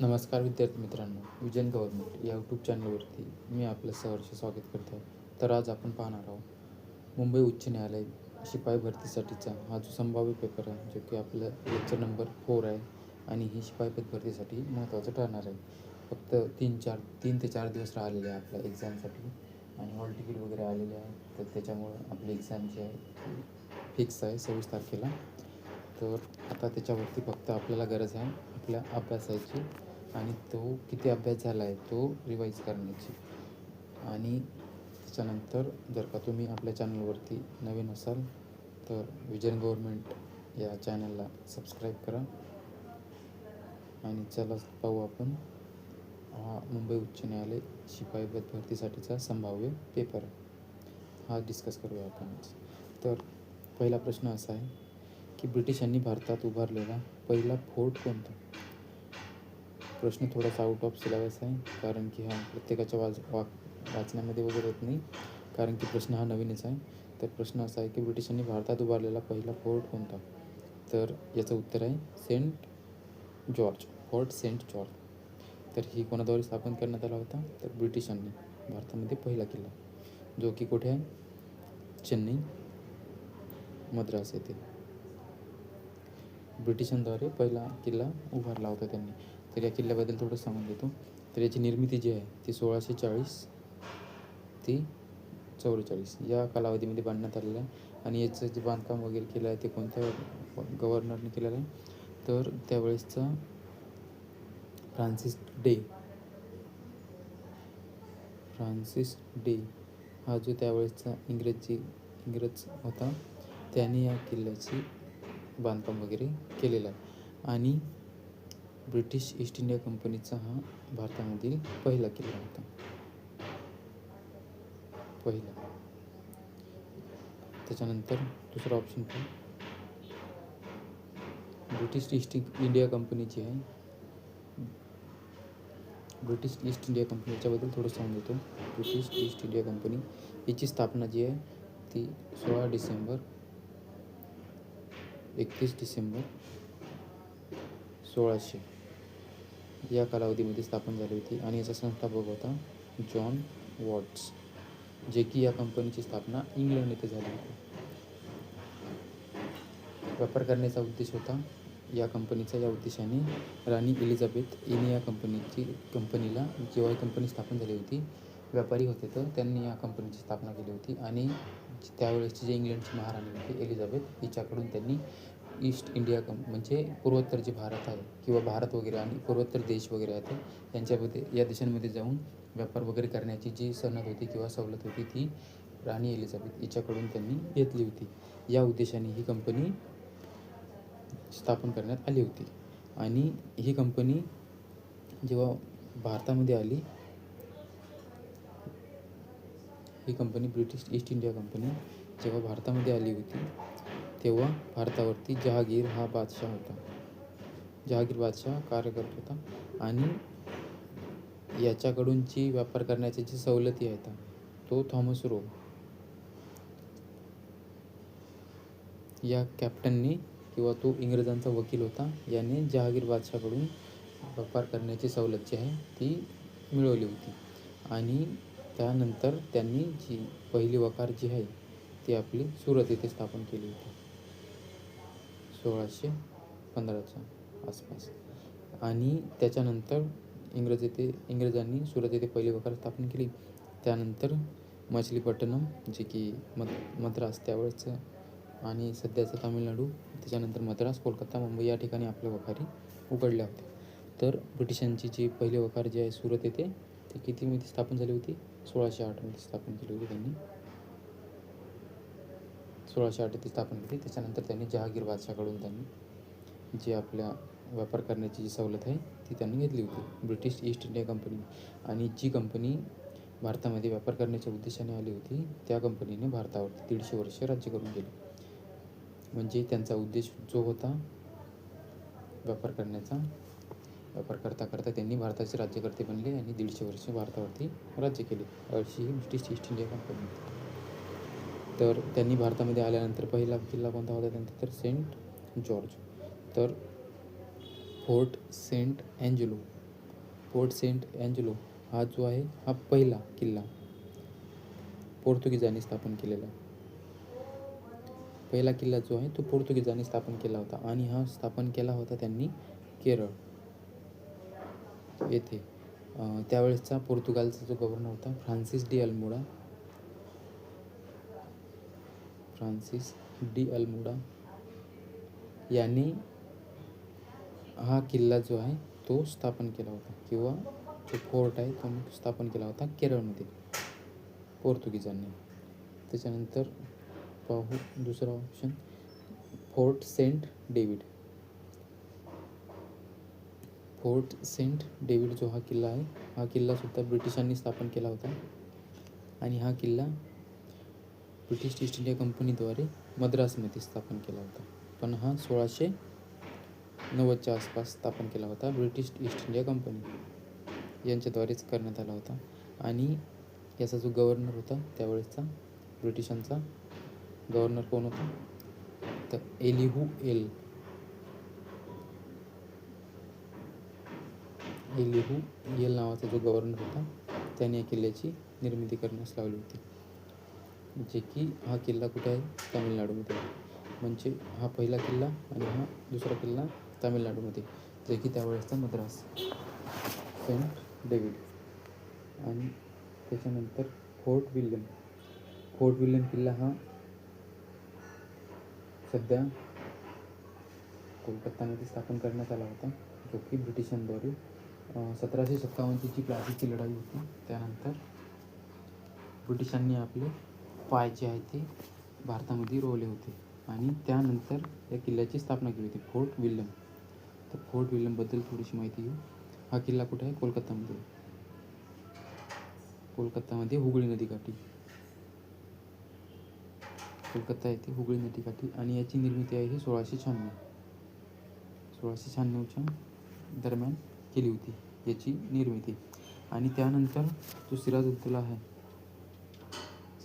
नमस्कार विद्यार्थी मित्रांनो, विजन गव्हर्नमेंट या यूट्यूब चॅनलवरती मी आपलं सहर्ष स्वागत करतो आहे. तर आज आपण पाहणार आहोत मुंबई उच्च न्यायालय शिपाई भरतीसाठीचा हा जो संभाव्य पेपर आहे, जो की आपलं लेक्चर नंबर 4 आहे आणि ही शिपाई पद भरतीसाठी महत्त्वाचं ठरणार आहे. फक्त 3 ते 4 दिवस राहिलेले आहे आपल्या एक्झामसाठी आणि हॉल तिकीट वगैरे आलेले आहे. तर त्याच्यामुळं आपली एक्झाम जी आहे ती फिक्स आहे 26 तारखेला. तर आता त्याच्यावरती फक्त आपल्याला गरज आहे आपल्या अभ्यासाची आणि तो किती अभ्यास झाला आहे तो रिवाईज करण्याची. आणि त्याच्यानंतर जर का तुम्ही आपल्या चॅनलवरती नवीन असाल तर विजन गव्हर्नमेंट या चॅनलला सबस्क्राईब करा. आणि चला पाहू आपण हा मुंबई उच्च न्यायालय शिपाई पद भरतीसाठीचा संभाव्य पेपर हा डिस्कस करूया आपण. तर पहिला प्रश्न असा आहे की ब्रिटिशांनी भारतात उभारलेला पहिला फोर्ट कोणता? प्रश्न थोडासा आउट ऑफ सिलेबस आहे, कारण की हा प्रत्येकाच्या वाचण्यामध्ये वगैरे येत नाही, कारण की प्रश्न हा नवीनच आहे. तर प्रश्न असा आहे की ब्रिटिशांनी भारतात उभारलेला पहिला फोर्ट कोणता? तर याचं उत्तर आहे Saint George, Fort Saint George. तर ही कोणाद्वारे स्थापन करण्यात आला होता? तर ब्रिटिशांनी भारतामध्ये पहिला किल्ला, जो की कुठे आहे? चेन्नई, मद्रास येथे ब्रिटिशांद्वारे पहिला किल्ला उभारला होता त्यांनी. तर या किल्ल्याबद्दल थोडं सांगून देतो. तर याची निर्मिती जी आहे ती 1640 ते 44 या कालावधीमध्ये बांधण्यात आलेलं आहे. आणि याचं जे बांधकाम वगैरे केलं आहे ते कोणत्या गव्हर्नरने केलेलं आहे? तर त्यावेळेसचा फ्रान्सिस डे हा जो त्यावेळेसचा इंग्रज होता, त्याने या किल्ल्याची बांधकाम वगैरे केलेलं आहे. आणि ब्रिटिश ईस्ट इंडिया कंपनीचा हा भारतामधील पहिला किल्ला होता. त्याच्यानंतर दुसरा ऑप्शन पण ब्रिटिश ईस्ट इंडिया कंपनी जी आहे, ब्रिटिश ईस्ट इंडिया कंपनी याच्याबद्दल थोडं सांगून देतो. ब्रिटिश ईस्ट इंडिया कंपनी याची स्थापना जी आहे ती 31 डिसेंबर 1600 या कालावधीमध्ये स्थापन झाली होती. आणि याचा संस्थापक होता जॉन वॉट्स, जे की या कंपनीची स्थापना इंग्लंड येथे झाली होती. व्यापार करण्याचा उद्देश होता या कंपनीचा. या उद्देशाने राणी एलिझाबेथ हिने या कंपनीला जेव्हा ही कंपनी स्थापन झाली होती, व्यापारी होते तर त्यांनी या कंपनीची स्थापना केली होती. आणि त्यावेळेसची जे इंग्लंडची महाराणी होती एलिझाबेथ, हिच्याकडून त्यांनी ईस्ट इंडिया म्हणजे पूर्वोत्तर जे भारत आहे किंवा भारत वगैरे आणि पूर्वोत्तर देश वगैरे आहेत यांच्यामध्ये या देशांमध्ये जाऊन व्यापार वगैरे करण्याची जी सनद होती किंवा सवलत होती ती राणी एलिझाबेथ हिच्याकडून त्यांनी घेतली होती. या उद्देशाने ही कंपनी स्थापन करण्यात आली होती. आणि ही कंपनी जेव्हा भारतामध्ये आली, ही company British East India Company जेव्हा भारतामध्ये आली होती तेव्हा भारतावरती जहागीर हा बादशाह होता. जहागीर बादशाह कार्य करत होता. आणि याच्याकडून जी व्यापार करण्याची जी सवलती आहेत तो थॉमस रो या कॅप्टनने किंवा तो इंग्रजांचा वकील होता, याने जहागीर बादशाहकडून व्यापार करण्याची सवलत जी आहे ती मिळवली होती. आणि त्यानंतर त्यांनी जी पहिली वकार जी आहे ती आपली सुरत येथे स्थापन केली होती 1615च्या आसपास. आणि त्याच्यानंतर इंग्रजांनी सुरत येथे पहिली वकार स्थापन केली. त्यानंतर मछलीपट्टणम जे की मद्रास त्यावेळेचं आणि सध्याचं तामिळनाडू, त्याच्यानंतर मद्रास, कोलकाता, मुंबई या ठिकाणी आपल्या वखारी उघडल्या होत्या. तर ब्रिटिशांची जी पहिली वखार जी आहे सुरत येथे ती कितीमध्ये स्थापन झाली होती? 1608मध्ये स्थापन केली होती त्यांनी. 1608 येथे स्थापन केली. त्याच्यानंतर त्यांनी जहागीर बादशाहकडून त्यांनी जी आपल्या व्यापार करण्याची जी सवलत आहे ती त्यांनी घेतली होती, ब्रिटिश ईस्ट इंडिया कंपनी. आणि जी कंपनी भारतामध्ये व्यापार करण्याच्या उद्देशाने आली होती त्या कंपनीने भारतावरती 150 वर्ष राज्य करून गेले. म्हणजे त्यांचा उद्देश जो होता व्यापार करण्याचा, व्यापार करता करता त्यांनी भारताचे राज्यकर्ते बनले आणि 150 वर्ष भारतावरती राज्य केले. अशी ही ब्रिटिश ईस्ट इंडिया कंपनी होती. तर त्यांनी भारतामध्ये आल्यानंतर पहिला किल्ला कोणता होता त्यांचा? तर सेंट जॉर्ज. तर Fort Saint Angelo Fort Saint Angelo हा जो आहे हा पहिला किल्ला पोर्तुगीजांनी स्थापन केलेला. पहिला किल्ला जो आहे तो पोर्तुगीजांनी स्थापन केला होता आणि हा स्थापन केला होता त्यांनी केरळ येथे. त्यावेळेसचा पोर्तुगालचा जो गव्हर्नर होता फ्रान्सिस डी अल्मोडा यांनी हा किल्ला जो आहे तो स्थापन केला होता, किंवा जो फोर्ट आहे तो स्थापन केला होता केरळमध्ये पोर्तुगीजांनी. त्याच्यानंतर पाहू दुसरा option, Fort Saint David. Fort Saint David जो हा किल्ला आहे, हा किल्लासुद्धा ब्रिटिशांनी स्थापन केला होता आणि हा किल्ला ब्रिटिश ईस्ट इंडिया कंपनीद्वारे मद्रासमध्ये स्थापन केला होता. पण हा 1690च्या आसपास स्थापन केला होता. ब्रिटिश ईस्ट इंडिया कंपनी यांच्याद्वारेच करण्यात आला होता. आणि याचा जो गव्हर्नर होता त्यावेळेसचा ब्रिटिशांचा गव्हर्नर कोण होता, तर एलिहू एल नावाचा जो गव्हर्नर होता त्याने या किल्ल्याची निर्मिती करण्यास लावली होती. जे की हा किल्ला कुठे आहे, तामिळनाडूमध्ये. म्हणजे हा पहिला किल्ला आणि हा दुसरा किल्ला तामिळनाडूमध्ये, जे की त्यावेळेसचा मद्रास सेंट डेव्हिड. आणि त्याच्यानंतर फोर्ट विल्यम किल्ला हा सध्या कोलकातामध्ये स्थापन करण्यात आला होता, जो की ब्रिटिशांद्वारे 1757ची जी प्लासीची लढाई होती त्यानंतर ब्रिटिशांनी आपले पाय जे आहे ते भारतामध्ये रोवले होते आणि त्यानंतर या किल्ल्याची स्थापना केली होती, फोर्ट विल्यम. तर फोर्ट विल्यमबद्दल थोडीशी माहिती घेऊ. हा किल्ला कुठे आहे, कोलकातामध्ये हुगळी नदीकाठी. कोलकाता येथे हुगळी नदीकाठी. आणि याची निर्मिती आहे ही 1696च्या दरम्यान केली होती याची निर्मिती. आणि त्यानंतर जो सिराजुद्दौला आहे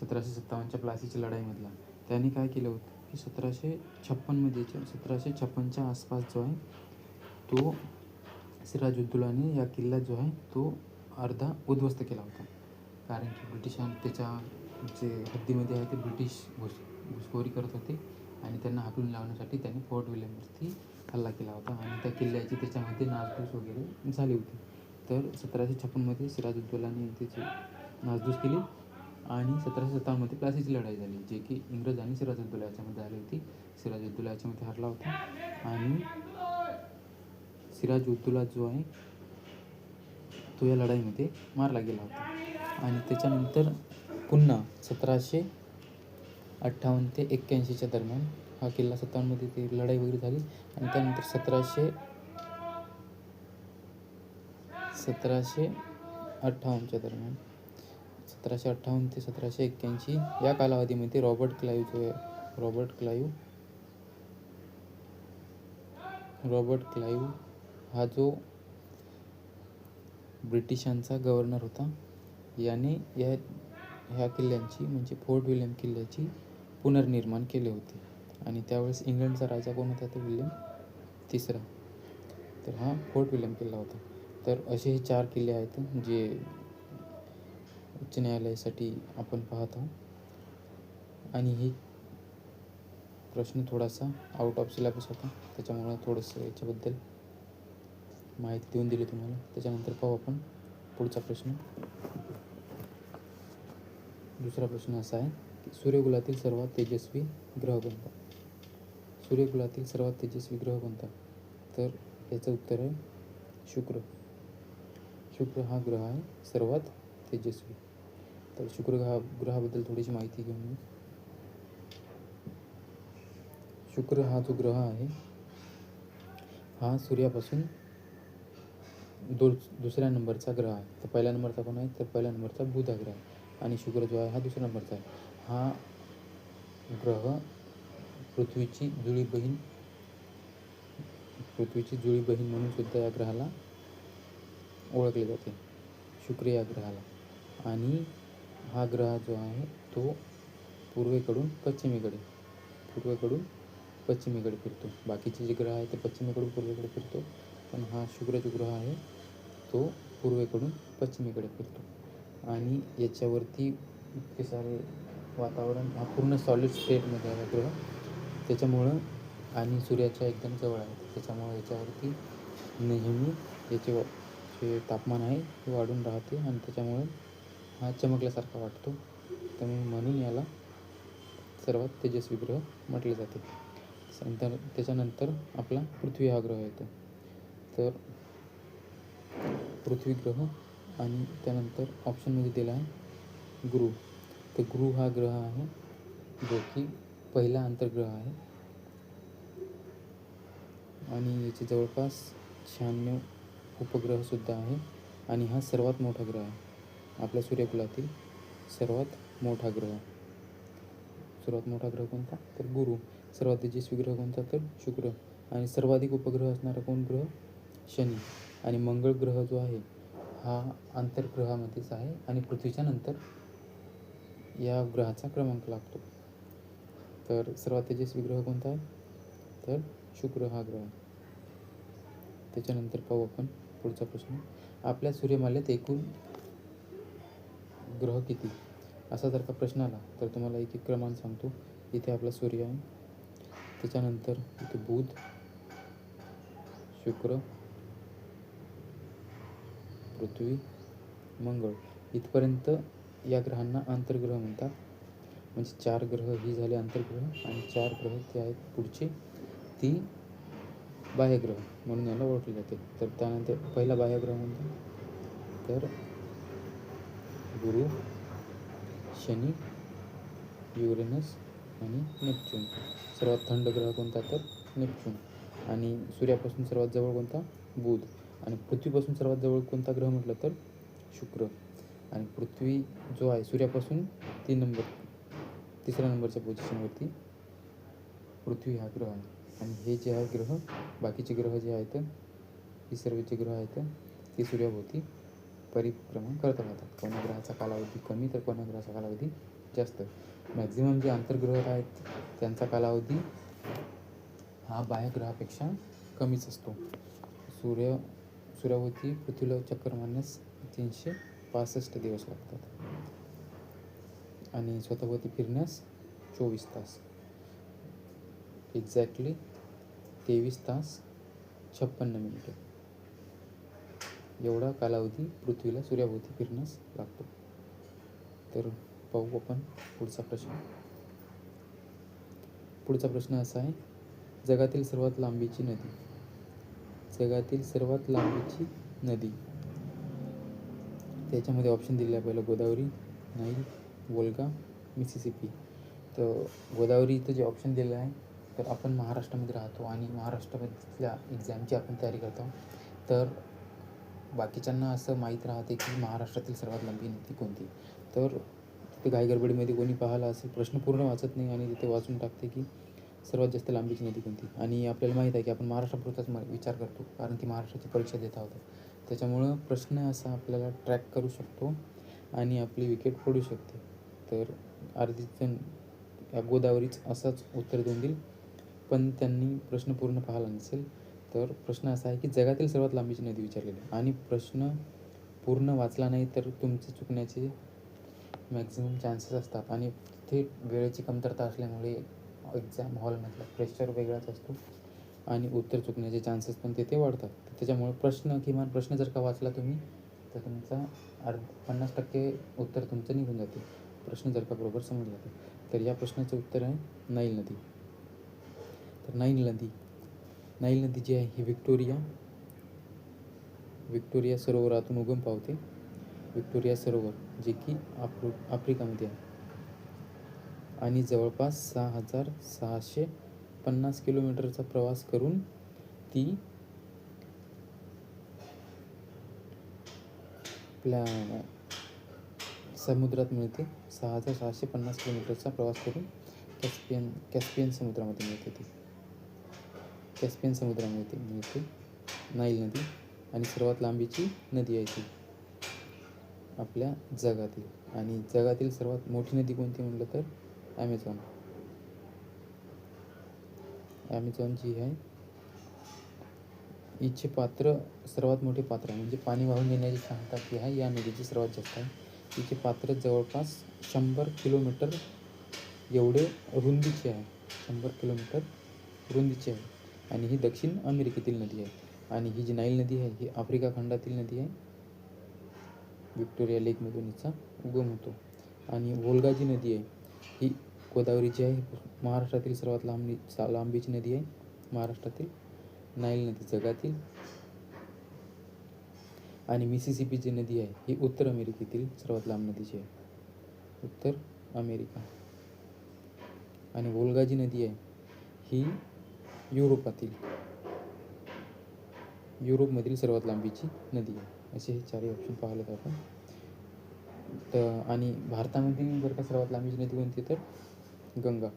1757च्या प्लासीच्या लढाईमधला, त्याने काय केलं होतं की 1756च्या आसपास जो आहे तो सिराजुद्दौलाने या किल्ला जो आहे तो अर्धा उद्ध्वस्त केला होता. कारण की त्याच्या जे हद्दीमध्ये आहे ते ब्रिटिश घुसखोरी करत होते आणि त्यांना हाकलून लावण्यासाठी त्यांनी फोर्ट विल्यमवरती हल्ला केला होता आणि त्या किल्ल्याची त्याच्यामध्ये नासधूस वगैरे झाली होती. तर 1756मध्ये सिराजुद्दौलाने त्याची नासधूस केली आणि 1757मध्ये प्लासीची लढाई झाली, जे की इंग्रज आणि सिराजुद्दौला याच्यामध्ये झाली होती. सिराजुद्दौला याच्यामध्ये हरला होता आणि सिराजुद्दौला जो आहे तो या लढाईमध्ये मारला गेला होता. आणि त्याच्यानंतर पुन्हा 1758 ते 81च्या दरम्यान हा किल्ला 57मध्ये ती लढाई वगैरे झाली आणि त्यानंतर 1758च्या दरम्यान 1758 ते 1781 या कालावधीमध्ये रॉबर्ट क्लाइव्ह हा जो ब्रिटिशांचा गव्हर्नर होता याने ह्या किल्ल्यांची म्हणजे फोर्ट विल्यम किल्ल्याची पुनर्निर्माण केले होते. आणि त्यावेळेस इंग्लंडचा राजा कोण होता, तर विल्यम तिसरा. तर हा फोर्ट विल्यम किल्ला होता. तर असे हे 4 किल्ले आहेत जे उच्च न्यायालयासाठी आपण पाहत आहोत. आणि ही प्रश्न थोडासा आउट ऑफ सिलेबस होता, त्याच्यामुळं थोडंसं याच्याबद्दल माहिती देऊन दिली तुम्हाला. त्याच्यानंतर पाहू आपण पुढचा प्रश्न. दुसरा प्रश्न असा आहे की सूर्यकुलातील सर्वात तेजस्वी ग्रह कोणता? सूर्यकुलातील सर्वात तेजस्वी ग्रह कोणता? तर याचं उत्तर आहे शुक्र. शुक्र हा ग्रह आहे सर्वात तेजस्वी. तर शुक्र ग्रहाबद्दल थोडीशी माहिती घेऊन घेऊ. शुक्र हा जो ग्रह आहे हा सूर्यापासून दुसऱ्या नंबरचा ग्रह आहे. तर पहिल्या नंबरचा कोण आहे, तर पहिल्या नंबरचा बुध हा ग्रह आहे आणि शुक्र जो आहे हा दुसऱ्या नंबरचा आहे. हा ग्रह पृथ्वीची जुळी बहीण म्हणून सुद्धा या ग्रहाला ओळखले जाते, शुक्र या ग्रहाला. आणि हा ग्रह जो आहे तो पूर्वेकडून पश्चिमेकडे फिरतो. बाकीचे जे ग्रह आहेत ते पश्चिमेकडून पूर्वेकडे फिरतो, पण हा शुक्र जो ग्रह आहे तो पूर्वेकडून पश्चिमेकडे फिरतो आणि याच्यावरती इतके सारे वातावरण हा पूर्ण सॉलिड स्टेटमध्ये आहे ग्रह त्याच्यामुळं आणि सूर्याच्या एकदम जवळ आहे त्याच्यामुळं याच्यावरती नेहमी याचे जे तापमान आहे ते वाढून राहते आणि त्याच्यामुळे हा चमकल्यासारखा वाटतो त्यामुळे म्हणून याला सर्वात तेजस्वी ग्रह म्हटले जाते. त्याच्यानंतर आपला पृथ्वी हा ग्रह येतो. तर पृथ्वी ग्रह आणि त्यानंतर ऑप्शनमध्ये दिला आहे गुरु. तर गुरु हा ग्रह आहे जो की पहिला अंतर्ग्रह आहे आणि याचे जवळपास 96 उपग्रहसुद्धा आहे आणि हा सर्वात मोठा ग्रह आहे आपल्या सूर्यकुलातील सर्वात मोठा ग्रह. सर्वात मोठा ग्रह कोणता तर गुरु. सर्वात तेजस्वी ग्रह कोणता तर शुक्र आणि सर्वाधिक उपग्रह असणारा कोण ग्रह शनी आणि मंगळ ग्रह जो आहे हा आंतरग्रहामध्येच आहे आणि पृथ्वीच्या नंतर या ग्रहाचा क्रमांक लागतो. तर सर्वात तेजस्वी ग्रह कोणता आहे तर शुक्र हा ग्रह. त्याच्यानंतर पाहू आपण पुढचा प्रश्न. आपल्या सूर्यमालेत एकूण ग्रह किती असा जर का प्रश्न आला तर तुम्हाला एक एक क्रमांक सांगतो. इथे आपला सूर्य आहे त्याच्यानंतर इथे बुध शुक्र पृथ्वी मंगळ इथपर्यंत या ग्रहांना आंतरग्रह म्हणतात. म्हणजे 4 ग्रह ही झाले आंतरग्रह आणि 4 ग्रह ते आहेत पुढचे ती बाह्यग्रह म्हणून याला ओळखले जाते. तर त्यानंतर पहिला बाह्यग्रह कोणता तर गुरु शनी युरेनस आणि नेपच्यून. सर्वात थंड ग्रह कोणता तर नेपच्यून आणि सूर्यापासून सर्वात जवळ कोणता बुध आणि पृथ्वीपासून सर्वात जवळ कोणता ग्रह म्हटलं तर शुक्र आणि पृथ्वी जो आहे सूर्यापासून 3 नंबरच्या पोझिशनवरती पृथ्वी हा ग्रह आहे. आणि हे जे आहे ग्रह बाकीचे ग्रह जे आहेत हे सर्व जे ग्रह आहेत ते सूर्याभोवती परिक्रमा करत राहतात. कोणा ग्रहाचा कालावधी कमी तर कोणा ग्रहाचा कालावधी जास्त. मॅक्झिमम जे आंतरग्रह आहेत त्यांचा कालावधी हा बाह्यग्रहापेक्षा कमीच असतो. सूर्याभोवती पृथ्वीला चक्कर मारण्यास 365 दिवस लागतात आणि स्वतःभोवती फिरण्यास 24 तास. एक्झॅक्टली 23 तास 56 मिनिटे एवढा कालावधी पृथ्वीला सूर्याभोवती फिरण्यास लागतो. तर पाहू आपण पुढचा प्रश्न. पुढचा प्रश्न असा आहे जगातील सर्वात लांबीची नदी. जगातील सर्वात लांबीची नदी त्याच्यामध्ये ऑप्शन दिलेला आहे. पहिलं गोदावरी नाईल वोल्गा मिसिसिपी. तर गोदावरी इथं जे ऑप्शन दिलेलं आहे तर आपण महाराष्ट्रामध्ये राहतो आणि महाराष्ट्रामधल्या एक्झामची आपण तयारी करतो तर बाकीच्यांना असं माहीत राहते की महाराष्ट्रातील सर्वात लांबी नदी कोणती. तर तिथे घाईगडबडीमध्ये कोणी पाहिला असेल प्रश्न पूर्ण वाचत नाही आणि तिथे वाचून टाकते की सर्वात जास्त लांबीची नदी कोणती. आणि आपल्याला माहीत आहे की आपण महाराष्ट्रापुरताच विचार करतो कारण की महाराष्ट्राची परीक्षा देत आहोत. त्याच्यामुळं प्रश्न असा आपल्याला ट्रॅक करू शकतो आणि आपली विकेट पडू शकते. तर अर्धी जण या गोदावरीच असाच उत्तर देऊन देईल पण त्यांनी प्रश्न पूर्ण पाहिला नसेल. तर प्रश्न असा आहे की जगातील सर्वात लांबीची नदी विचारलेली आहे आणि प्रश्न पूर्ण वाचला नाही तर तुमचे चुकण्याचे मॅक्झिमम चान्सेस असतात आणि तिथे वेळेची कमतरता असल्यामुळे एक्झाम हॉलमधला प्रेशर वेगळाच असतो आणि उत्तर चुकण्याचे चान्सेस पण तिथे वाढतात. त्याच्यामुळे किमान प्रश्न जर का वाचला तुम्ही तर तुमचा 50% उत्तर तुमचं निघून जाते प्रश्न जर का बरोबर समजला तर. तर या प्रश्नाचं उत्तर आहे नाईल नदी. तर नाईल नदी जी आहे ही विक्टोरिया सरोवरातून उगम पावते. विक्टोरिया सरोवर जे की आफ्रिकामध्ये आहे आणि जवळपास 6,650 किलोमीटरचा प्रवास करून ती समुद्रात मिळते. 6,650 किलोमीटरचा प्रवास करून कॅस्पियन समुद्रामध्ये मिळते. ती कॅस्पियन समुद्रामध्ये मिळते नाईल नदी आणि सर्वात लांबीची नदी आहे ती आपल्या जगातील. आणि जगातील सर्वात मोठी नदी कोणती म्हटलं तर ॲमेझॉन जी आहे हिचे पात्र सर्वात मोठे पात्र आहे, म्हणजे पाणी वाहून नेण्याची क्षमता जी आहे या नदीची सर्वात जास्त आहे. हिचे पात्र जवळपास 100 किलोमीटर एवढे रुंदीचे आहे. 100 किलोमीटर रुंदीची आहे आणि ही दक्षिण अमेरिकेतील नदी आहे. आणि ही जी नाईल नदी आहे ही आफ्रिका खंडातील नदी आहे. व्हिक्टोरिया लेकमधून हिचा उगम होतो. आणि वोल्गा जी नदी आहे ही गोदावरीची आहे, महाराष्ट्रातील सर्वात लांबीची नदी आहे महाराष्ट्रातील. नाईल नदी जगातील. आणि मिसिसिपी जी नदी आहे ही उत्तर अमेरिकेतील सर्वात लांब नदीची आहे, उत्तर अमेरिका. आणि वोल्गा जी नदी आहे ही युरोपमधील सर्वात लांबीची नदी आहे. असे हे चारही ऑप्शन पाहिलेत आपण. आणि भारतामधील जर का सर्वात लांबीची नदी कोणती तर गंगा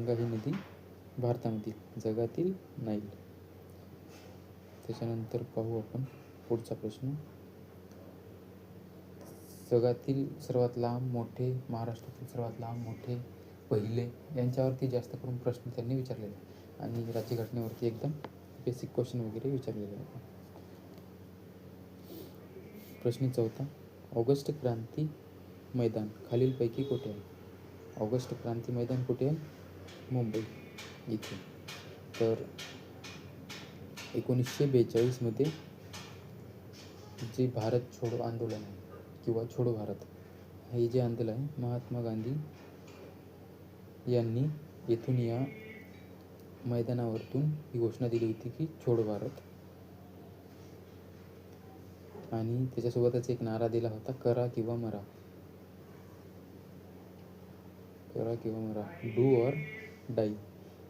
ही नदी भारतामधील, जगातील नाईल. त्याच्यानंतर पाहू आपण पुढचा प्रश्न. जगातील सर्वात लांब मोठे, महाराष्ट्रातील सर्वात लांब मोठे पहिले यांच्यावरती जास्त करून प्रश्न त्यांनी विचारलेले आणि राज्यघटनेवरती एकदम बेसिक क्वेश्चन वगैरे विचारलेले आहे. प्रश्न 4. ऑगस्ट क्रांती मैदान खालीलपैकी कुठे आहे? ऑगस्ट क्रांती मैदान कुठे आहे? मुंबई इथे. तर 1942 मध्ये जे भारत छोडो आंदोलन आहे किंवा छोडो भारत हे जे आंदोलन आहे, महात्मा गांधी यांनी येथून या मैदानावरतून ही घोषणा दिली होती की छोडो भारत. आणि त्याच्यासोबतच एक नारा दिला होता, करा किंवा मरा. करा किंवा मरा, डू ऑर डाई.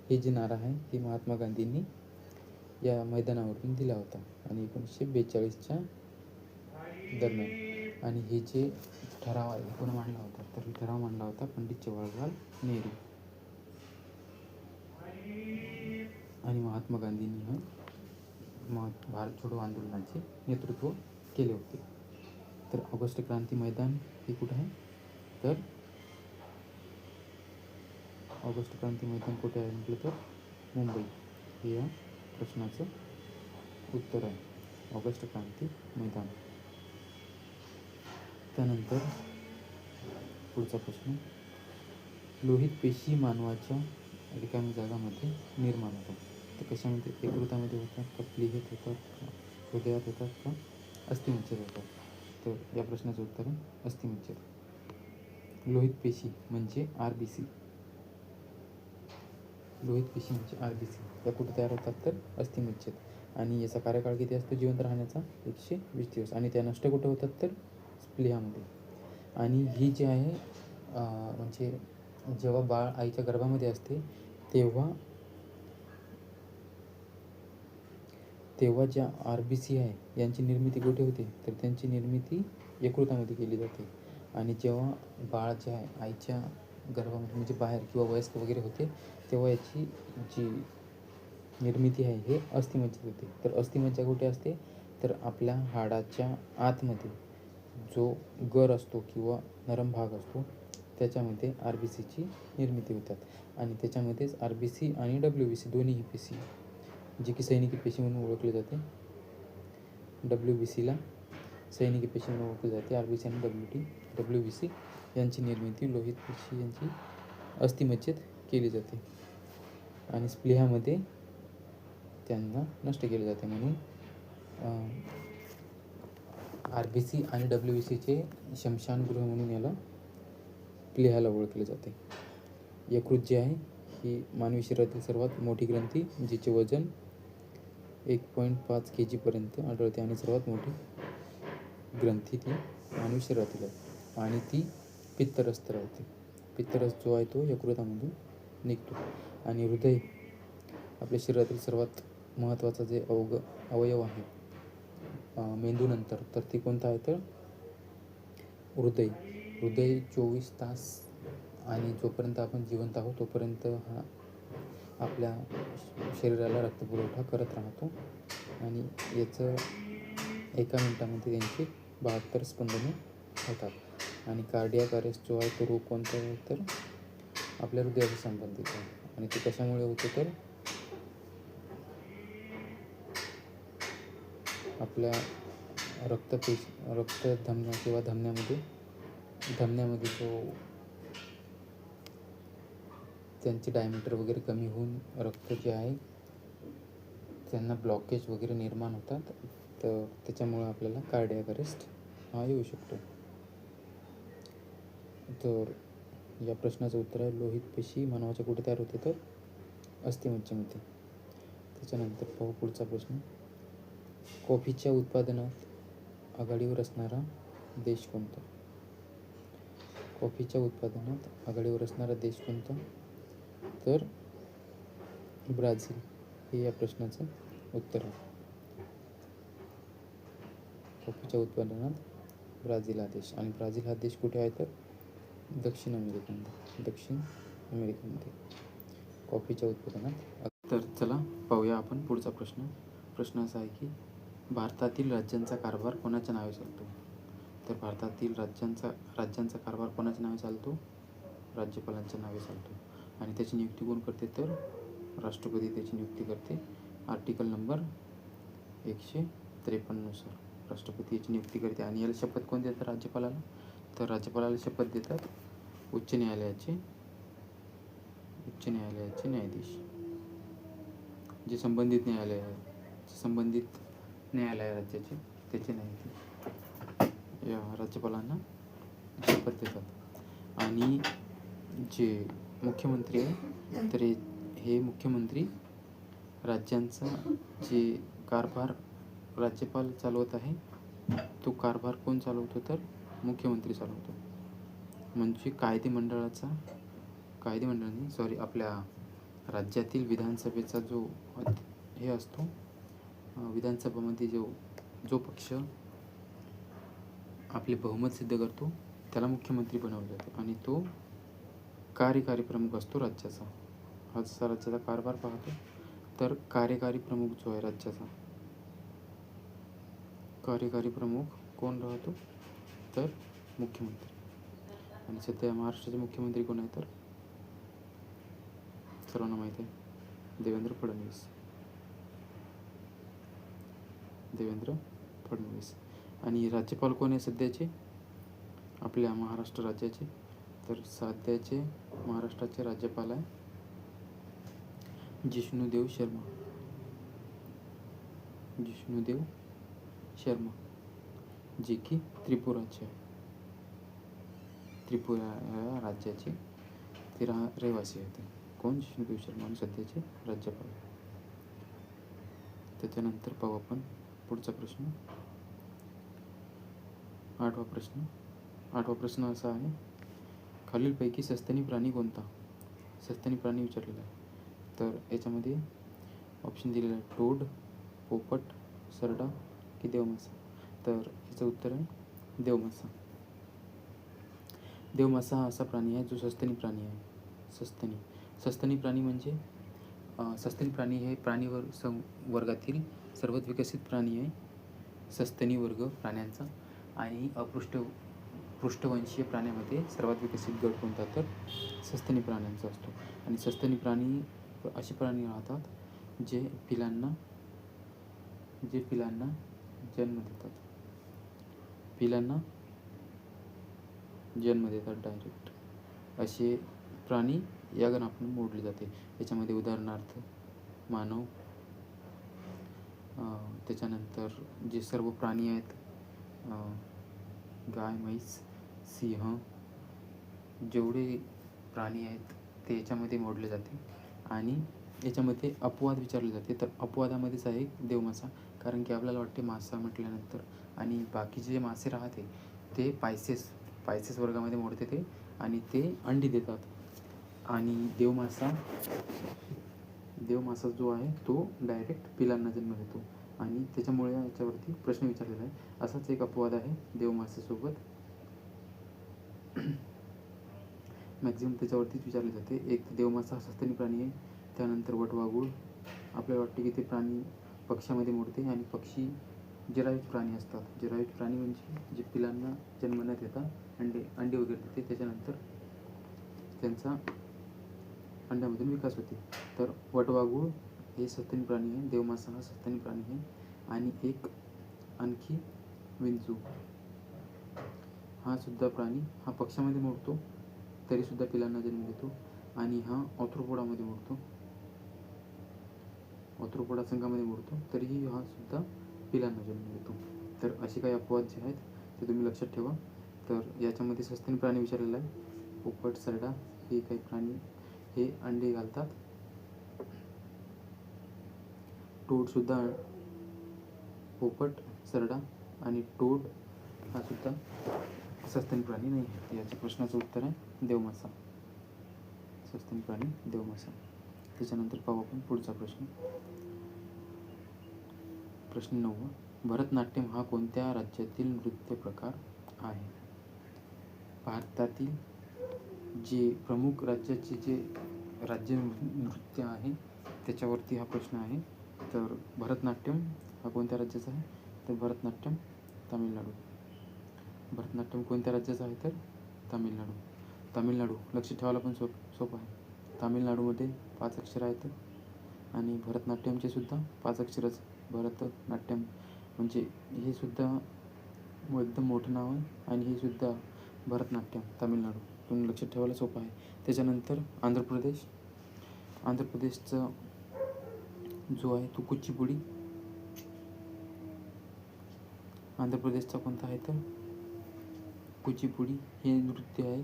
हे जे नारा आहे हे महात्मा गांधींनी या मैदानावरून दिला होता आणि 1942च्या दरम्यान. आणि हे जे ठराव आहे कोण मांडला होता तर ठराव मांडला होता पंडित जवाहरलाल नेहरू. आणि महात्मा गांधींनी भारत छोडो आंदोलनाचे नेतृत्व केले होते. तर ऑगस्ट क्रांती मैदान हे कुठं आहे तर ऑगस्ट क्रांती मैदान कुठे आहे म्हटलं तर मुंबई हे या प्रश्नाचं उत्तर आहे, ऑगस्ट क्रांती मैदान. त्यानंतर पुढचा प्रश्न. लोहित पेशी मानवाच्या रिकाम्या जागामध्ये निर्माण होतात. तर कशामध्ये? यकृतामध्ये होतात का, प्लीहेत होतात का, हृदयात होतात का, अस्थिमज्जेत होतात? तर या प्रश्नाचं उत्तर आहे अस्थिमज्जेत. लोहित पेशी म्हणजे RBC. लोहित पेशी म्हणजे RBC या कुठे तयार होतात तर अस्थिमज्जेत. आणि याचा कार्यकाळ किती असतो जिवंत राहण्याचा? 120 दिवस. आणि त्या नष्ट कुठे होतात तर स्प्लिहामध्ये. आणि ही जी आहे म्हणजे जेव्हा बाळ आईच्या गर्भामध्ये असते तेव्हा ज्या RBC आहे यांची निर्मिती कुठे होते तर त्यांची निर्मिती यकृतामध्ये केली जाते. आणि जेव्हा बाळ जे आहे आईच्या गर्भामध्ये म्हणजे बाहेर किंवा वयस्क वगैरे होते तेव्हा याची जी निर्मिती आहे हे अस्थिमज्जेत होते. तर अस्थिमज्जा कुठे असते तर आपल्या हाडाच्या आतमध्ये जो गर असतो किंवा नरम भाग असतो त्याच्यामध्ये RBCची निर्मिती होतात. आणि त्याच्यामध्येच RBC आणि WBC दोन्हीही पेशी, जी की सैनिकी पेशी म्हणून ओळखली जाते. WBCला सैनिकी पेशी म्हणून ओळखली जाते. RBC आणि WBC यांची निर्मिती लोहित पेशी यांची अस्थिमज्जेत केली जाते आणि स्प्लिहामध्ये त्यांना नष्ट केले जाते. म्हणून RBC आणि WBCचे शमशानगृह म्हणून याला प्लिहाला ओळखले जाते. यकृत जी आहे ही मानवी शरीरातील सर्वात मोठी ग्रंथी, जिचे वजन 1.5 kg पर्यंत आढळते आणि सर्वात मोठी ग्रंथी ती मानवी शरीरातील आहे आणि ती पित्तरस राहते. पित्तरस जो आहे तो यकृतामधून निघतो. आणि हृदय आपल्या शरीरातील सर्वात महत्त्वाचा जे अवयव आहे मेंदूनंतर तर ते कोणतं आहे तर हृदय. 24 तास आणि जोपर्यंत आपण जिवंत आहोत तोपर्यंत हा आपल्या शरीराला रक्तपुरवठा करत राहतो आणि याचं एका मिनिटामध्ये त्यांची 72 स्पंदने होतात. आणि कार्डियाक अरेस्ट जो आहे तो रोग कोणता आहे तर आपल्या हृदयाशी संबंधित आहे. आणि ते कशामुळे होते तर आपल्या रक्तधमन्या किंवा धमन्यामध्ये जो त्यांचे डायमीटर वगैरे कमी होऊन रक्त जे आहे त्यांना ब्लॉकेज वगैरे निर्माण होतात, तर त्याच्यामुळे आपल्याला कार्डियाक अरेस्ट हा येऊ शकतो. तर या प्रश्नाचं उत्तर आहे लोहित पेशी मानवाच्या कुठे तयार होते, तर अस्थिमज्जेमध्ये. त्याच्यानंतर पाहू पुढचा प्रश्न. कॉफीच्या उत्पादनात आघाडीवर असणारा देश कोणता? कॉफीच्या उत्पादनात आघाडीवर असणारा देश कोणता, तर ब्राझील हे या प्रश्नाचं उत्तर आहे. कॉफीच्या उत्पादनात ब्राझील हा देश, आणि ब्राझील हा देश कुठे आहे, तर दक्षिण अमेरिकेमध्ये कॉफीच्या उत्पादनात. तर चला पाहूया आपण पुढचा प्रश्न. प्रश्न असा आहे की भारतातील राज्यांचा कारभार कोणाच्या नावे चालतो? तर भारतातील राज्यांचा कारभार कोणाच्या नावे चालतो? राज्यपालांच्या नावे चालतो. आणि त्याची नियुक्ती कोण करते, तर राष्ट्रपती त्याची नियुक्ती करते. आर्टिकल नंबर 153 नुसार राष्ट्रपती याची नियुक्ती करते. आणि याला शपथ कोण देतात राज्यपालाला? तर राज्यपालाला शपथ देतात उच्च न्यायालयाचे न्यायाधीश, जे संबंधित न्यायालय राज्याचे त्याचे न्यायाधीश या राज्यपालांना शपथ देतात. आणि जे मुख्यमंत्री आहे, तर हे मुख्यमंत्री राज्यांचा जे कारभार राज्यपाल चालवत आहे, तो कारभार कोण चालवतो, तर मुख्यमंत्री चालवतो. म्हणजे आपल्या राज्यातील विधानसभेचा जो हे असतो, विधानसभामध्ये जो पक्ष आपले बहुमत सिद्ध करतो त्याला मुख्यमंत्री बनवलं जातं. आणि तो कार्यकारी प्रमुख असतो राज्याचा. हा जसा राज्याचा कारभार पाहतो, तर कार्यकारी प्रमुख जो आहे राज्याचा, कार्यकारी प्रमुख कोण राहतो, तर मुख्यमंत्री. आणि सध्या महाराष्ट्राचे मुख्यमंत्री कोण आहे, तर सर्वांना माहिती आहे, देवेंद्र फडणवीस. आणि राज्यपाल कोण आहे सध्याचे आपल्या महाराष्ट्र राज्याचे? तर सध्याचे महाराष्ट्राचे राज्यपाल आहे जिष्णुदेव शर्मा, जे की त्रिपुरा राज्याचे ते रहिवासी आहेत. कोण? जिष्णुदेव शर्मा आणि सध्याचे राज्यपाल. त्याच्यानंतर पाहू आपण पुढचा प्रश्न. आठवा प्रश्न असा आहे, खालीलपैकी सस्तनी प्राणी कोणता? सस्तनी प्राणी विचारलेला आहे. तर याच्यामध्ये ऑप्शन दिलेला आहे टोड, पोपट, सरडा की देवमासा. तर याचं उत्तर आहे देवमासा. देवमासा हा असा प्राणी आहे जो सस्तनी प्राणी आहे. सस्तनी प्राणी म्हणजे सस्तनी प्राणी हे वर्गातील सर्वात विकसित प्राणी आहे. सस्तनी वर्ग प्राण्यांचा. आणि पृष्ठवंशीय प्राण्यामध्ये सर्वात विकसित गट कोणता, तर सस्तनी प्राण्यांचा असतो. आणि सस्तनी प्राणी असे प्राणी राहतात जे पिलांना जन्म देतात डायरेक्ट. असे प्राणी या गणातून मोडले जाते. याच्यामध्ये उदाहरणार्थ मानव, त्याच्यानंतर जे सर्व प्राणी आहेत, गाय, म्हैस, सिंह, जेवढे प्राणी आहेत ते याच्यामध्ये मोडले जाते. आणि याच्यामध्ये अपवाद विचारले जाते. तर अपवादामध्येच आहे देवमासा. कारण की आपल्याला वाटते मासा म्हटल्यानंतर, आणि बाकीचे जे मासे राहते ते पायसेस वर्गामध्ये मोडते ते, आणि ते अंडी देतात. आणि देवमासा जो आहे तो डायरेक्ट पिलांना जन्म देतो. आणि त्याच्यामुळे याच्यावरती प्रश्न विचारलेला आहे. असाच एक अपवाद आहे देवमासेसोबत, मॅक्झिमम त्याच्यावरतीच विचारले जाते. एक देवमासा सस्तनी प्राणी आहे. त्यानंतर वटवाघूळ, आपल्याला वाटते की ते प्राणी पक्ष्यामध्ये मोडते. आणि पक्षी जरायुज प्राणी असतात. जरायुज प्राणी म्हणजे जे पिलांना जन्म न देता अंडे वगैरे देते, त्याच्यानंतर त्यांचा अंड्यामधून विकास होते. तर वटवाघूळ हे सस्तनी प्राणी आहे. देवमासा हा सस्तनी प्राणी आहे. आणि एक आणखी विंचू हा सुद्धा प्राणी हा पक्षामध्ये मोडतो तरीसुद्धा पिलांना जन्म देतो आणि हा ऑर्थ्रोपोडामध्ये मोडतो, ऑर्थ्रोपोडा संघामध्ये मोडतो तरीही हा सुद्धा पिलांना जन्म देतो. तर असे काही अपवाद जे आहेत ते तुम्ही लक्षात ठेवा. तर याच्यामध्ये सस्तनी प्राणी विचारलेला आहे. पोपट, सरडा हे काही प्राणी हे अंडे घालतात. टोडसुद्धा, पोपट, सरडा आणि टोड हा सुद्धा सस्तनी प्राणी नाही आहे. याच्या प्रश्नाचं उत्तर आहे देवमासा. सस्तनी प्राणी देवमासा. त्याच्यानंतर पाहू आपण पुढचा प्रश्न. प्रश्न 9. भरतनाट्यम हा कोणत्या राज्यातील नृत्य प्रकार आहे? भारतातील जे प्रमुख राज्याचे जे राज्य नृत्य आहे त्याच्यावरती हा प्रश्न आहे. तर भरतनाट्यम हा कोणत्या राज्याचा आहे? तर भरतनाट्यम तामिळनाडू. भरतनाट्यम कोणत्या राज्याचं आहे? तर तामिळनाडू. तामिळनाडू लक्षात ठेवायला पण सोपं आहे. तामिळनाडूमध्ये 5 अक्षर आहेत आणि भरतनाट्यमचे सुद्धा 5 अक्षरच. भरतनाट्यम म्हणजे हे सुद्धा एकदम मोठं नाव आहे आणि हे सुद्धा भरतनाट्यम तामिळनाडू. तुम्ही लक्षात ठेवायला सोपं आहे. त्याच्यानंतर आंध्र प्रदेश. आंध्र प्रदेशचा जो आहे तो कुचिपुडी. आंध्र प्रदेशचा कोणता आहे? तर कुचिपुडी हे नृत्य आहे,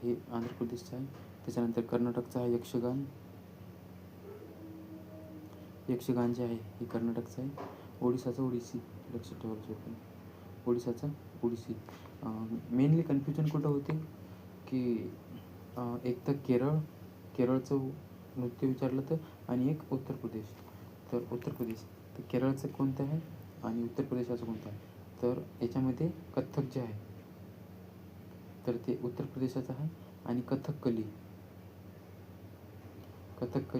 हे आंध्र प्रदेशचं आहे. त्याच्यानंतर कर्नाटकचा आहे यक्षगान. यक्षगान जे आहे हे कर्नाटकचं आहे. ओडिसाचा ओडिसी. लक्षात ठेवायला सोपं आहे. ओडिसाचा ओडिसी. मेनली कन्फ्युजन कुठं होते की एक तर केरळचं नृत्य विचारलं तर आणि एक उत्तर प्रदेश. तर उत्तर प्रदेश तर केरळचं कोणतं आहे आणि उत्तर प्रदेशाचं कोणतं आहे? तर याच्यामध्ये कथ्थक जे आहे तर ते उत्तर प्रदेशाचं आहे आणि कथकली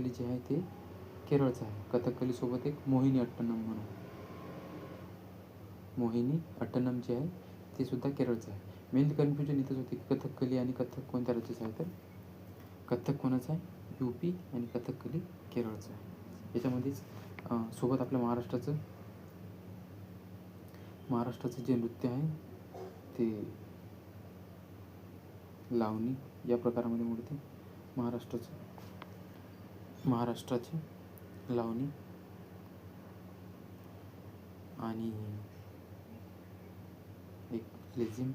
जे आहे ते केरळचं आहे. कथकलीसोबत एक मोहिनी अट्टनम म्हणून, मोहिनी अट्टनम जे आहे ते सुद्धा केरळचं आहे. मेन कन्फ्युजन इथंच होते की कथकली आणि कथ्थक कोणत्या राज्याचं आहे? तर कथ्थक कोणाचं आहे? UP आणि कथकली केरळचं आहे. याच्यामध्येच सोबत आपल्या महाराष्ट्राचं जे नृत्य आहे ते लावणी या प्रकारामध्ये मोडते. महाराष्ट्राची लावणी आणि एक लेझिम.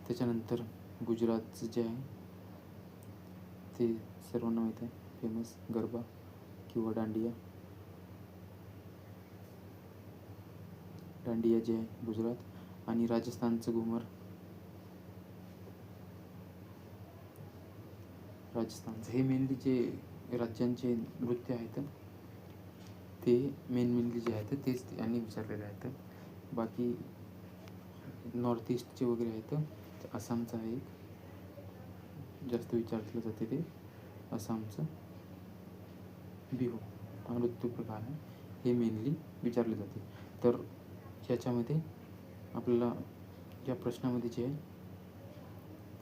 त्याच्यानंतर गुजरातचं जे आहे ते सर्वांना माहीत आहे, फेमस गरबा किंवा दांडिया. दांडिया जे आहे गुजरात आणि राजस्थानचं घुमर. राजस्थानचं हे मेनली जे राज्यांचे नृत्य आहेत ते मेनली जे आहेत तेच यांनी विचारलेले आहेत. बाकी नॉर्थ ईस्टचे वगैरे आहेत. तर आसामचं आहे एक जास्त विचारलं जाते ते आसामचं बिहू हा नृत्य प्रकार आहे, हे मेनली विचारले जाते. तर ह्याच्यामध्ये आपल्याला या प्रश्नामध्ये जे आहे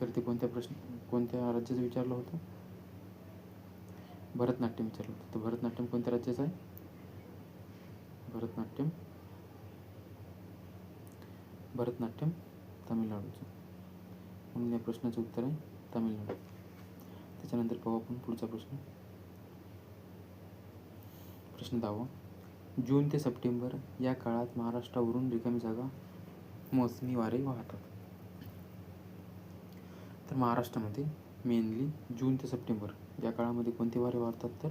तर ते कोणत्या राज्याचं विचारलं होतं? भरतनाट्यम विचारलं होतं. तर भरतनाट्यम कोणत्या राज्याचं आहे? भरतनाट्यम तामिळनाडूचं. म्हणून या प्रश्नाचं उत्तर आहे तामिळनाडू. त्याच्यानंतर पाहू आपण पुढचा प्रश्न. प्रश्न 10. जून ते सप्टेंबर या काळात महाराष्ट्रावरून रिकामी जागा मोसमी वारे वाहतात. तर महाराष्ट्रामध्ये मेनली जून ते सप्टेंबर या काळामध्ये कोणते वारे वाहतात? तर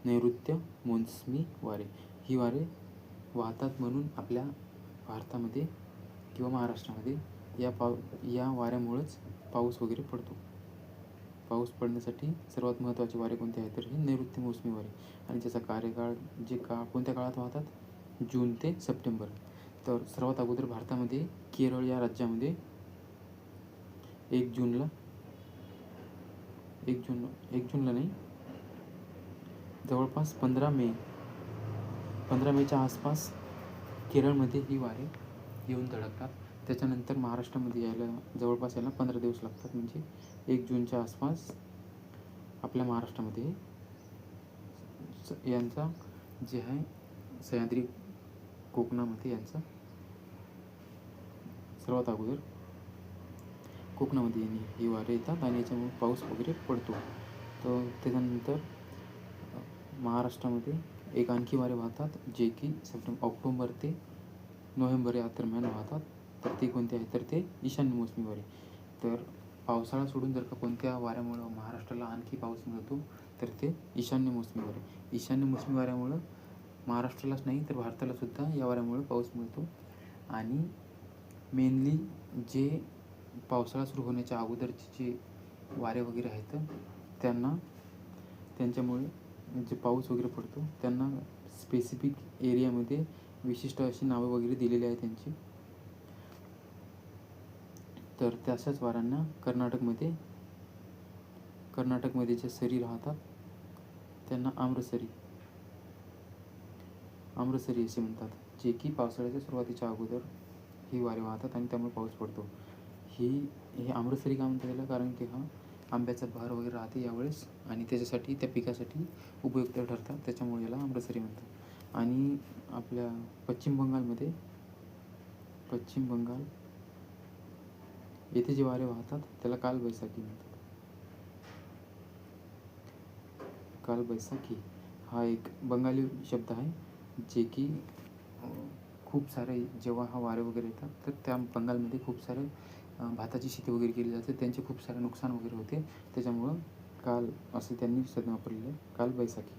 नैऋत्य मोसमी वारे ही वारे वाहतात. म्हणून आपल्या भारतामध्ये किंवा महाराष्ट्रामध्ये या वाऱ्यामुळंच पाऊस वगैरे पडतो. पाऊस पडण्यासाठी सर्वात महत्त्वाचे वारे कोणते आहेत? तर हे नैऋत्य मोसमी वारे आणि त्याचा कार्यकाळ कोणत्या काळात वाहतात? जून ते सप्टेंबर. तर सर्वात अगोदर भारतामध्ये केरळ या राज्यामध्ये 1 जूनला नाही, जवळपास 15 मेच्या आसपास केरळमध्ये ही वारे येऊन धडकतात. त्याच्यानंतर महाराष्ट्रामध्ये यायला जवळपास 15 दिवस लागतात. म्हणजे 1 जूनच्या आसपास आपल्या महाराष्ट्रामध्ये यांचा जे आहे सह्याद्री कोकणामध्ये यांचा सर्वात अगोदर कोकणामध्ये ही वारे येतात आणि याच्यामुळे पाऊस वगैरे पडतो. तर त्याच्यानंतर महाराष्ट्रामध्ये एक आणखी वारे वाहतात जे की ऑक्टोबर ते नोव्हेंबर या दरम्यान वाहतात. तर ते कोणते आहे तर ते ईशान्य मोसमी वारे. तर पावसाळा सोडून जर का कोणत्या वाऱ्यामुळं महाराष्ट्राला आणखी पाऊस मिळतो तर ते ईशान्य मोसमी वारे. ईशान्य मोसमी वाऱ्यामुळं महाराष्ट्रालाच नाही तर भारतालासुद्धा या वाऱ्यामुळं पाऊस मिळतो. आणि मेनली जे पावसाळा सुरू होण्याच्या अगोदरचे जे वारे वगैरे आहेत त्यांच्यामुळे जे पाऊस वगैरे पडतो त्यांना स्पेसिफिक एरियामध्ये विशिष्ट अशी नावं वगैरे दिलेली आहे त्यांची. तर तशाच वाऱ्यांना कर्नाटकमध्ये जे सरी राहतात त्यांना आम्रसरी असे म्हणतात, जे की पावसाळ्याच्या सुरुवातीच्या अगोदर ही वारे वाहतात आणि त्यामुळे पाऊस पडतो. हे आम्रसरी का म्हणतात त्याला, कारण की हा आंब्याचा बहर वगैरे राहते यावेळेस आणि त्याच्यासाठी त्या पिकासाठी उपयुक्त ठरतात, त्याच्यामुळे याला आम्रसरी म्हणतात. आणि आपल्या पश्चिम बंगाल येथे जे वारे वाहतात त्याला कालबैसाखी म्हणतात. कालबैसाखी हा एक बंगाली शब्द आहे, जे की खूप सारे जेव्हा हा वारे वगैरे येतात तर त्या बंगालमध्ये खूप सारे भाताची शेती वगैरे केली जाते, त्यांचे खूप सारे नुकसान वगैरे होते. त्याच्यामुळं काल असं त्यांनी संज्ञा वापरलेलं आहे, कालबैसाखी.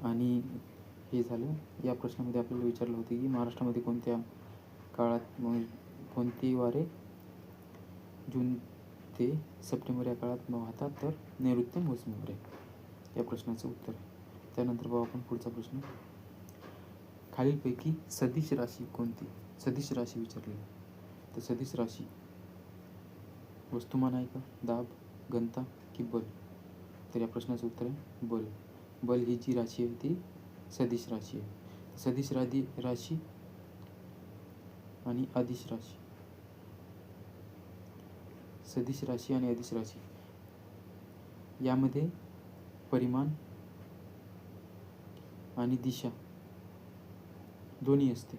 आणि हे झालं. या प्रश्नामध्ये आपल्याला विचारलं होतं की महाराष्ट्रामध्ये कोणत्या काळात कोणती वारे जून ते सप्टेंबर या काळात वाहतात, तर नैऋत्य मोसमी वारे या प्रश्नाचं उत्तर आहे. त्यानंतर पाहू आपण पुढचा प्रश्न. खालीलपैकी सदिश राशी कोणती? सदिश राशी विचारली. तर सदिश राशी वस्तुमान आहे का, दाब, घनता की बल? तर या प्रश्नाचं उत्तर आहे बल. बल ही जी राशी आहे ती सदिश राशी आहे. सदिश राशी आणि अदिश राशी. सदिश राशी आणि अदिश राशी यामध्ये परिमाण आणि दिशा दोन्ही असते.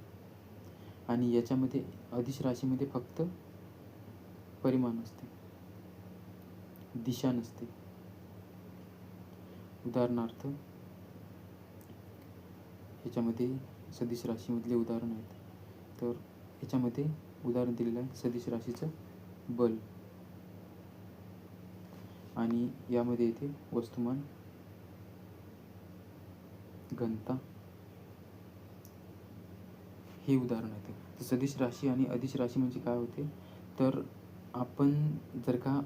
आणि याच्यामध्ये अदिश राशीमध्ये फक्त परिमाण असते, दिशा नसते. उदाहरणार्थ याच्यामध्ये सदिश राशीमधले उदाहरण आहेत. तर याच्यामध्ये उदाहरण दिलेलं आहे सदिश राशीचं बल, आणि यामध्ये येते वस्तुमान, घनता, हे उदाहरण आहे. तर सदिश राशी आणि अदिश राशी म्हणजे काय होते, तर आपण जर का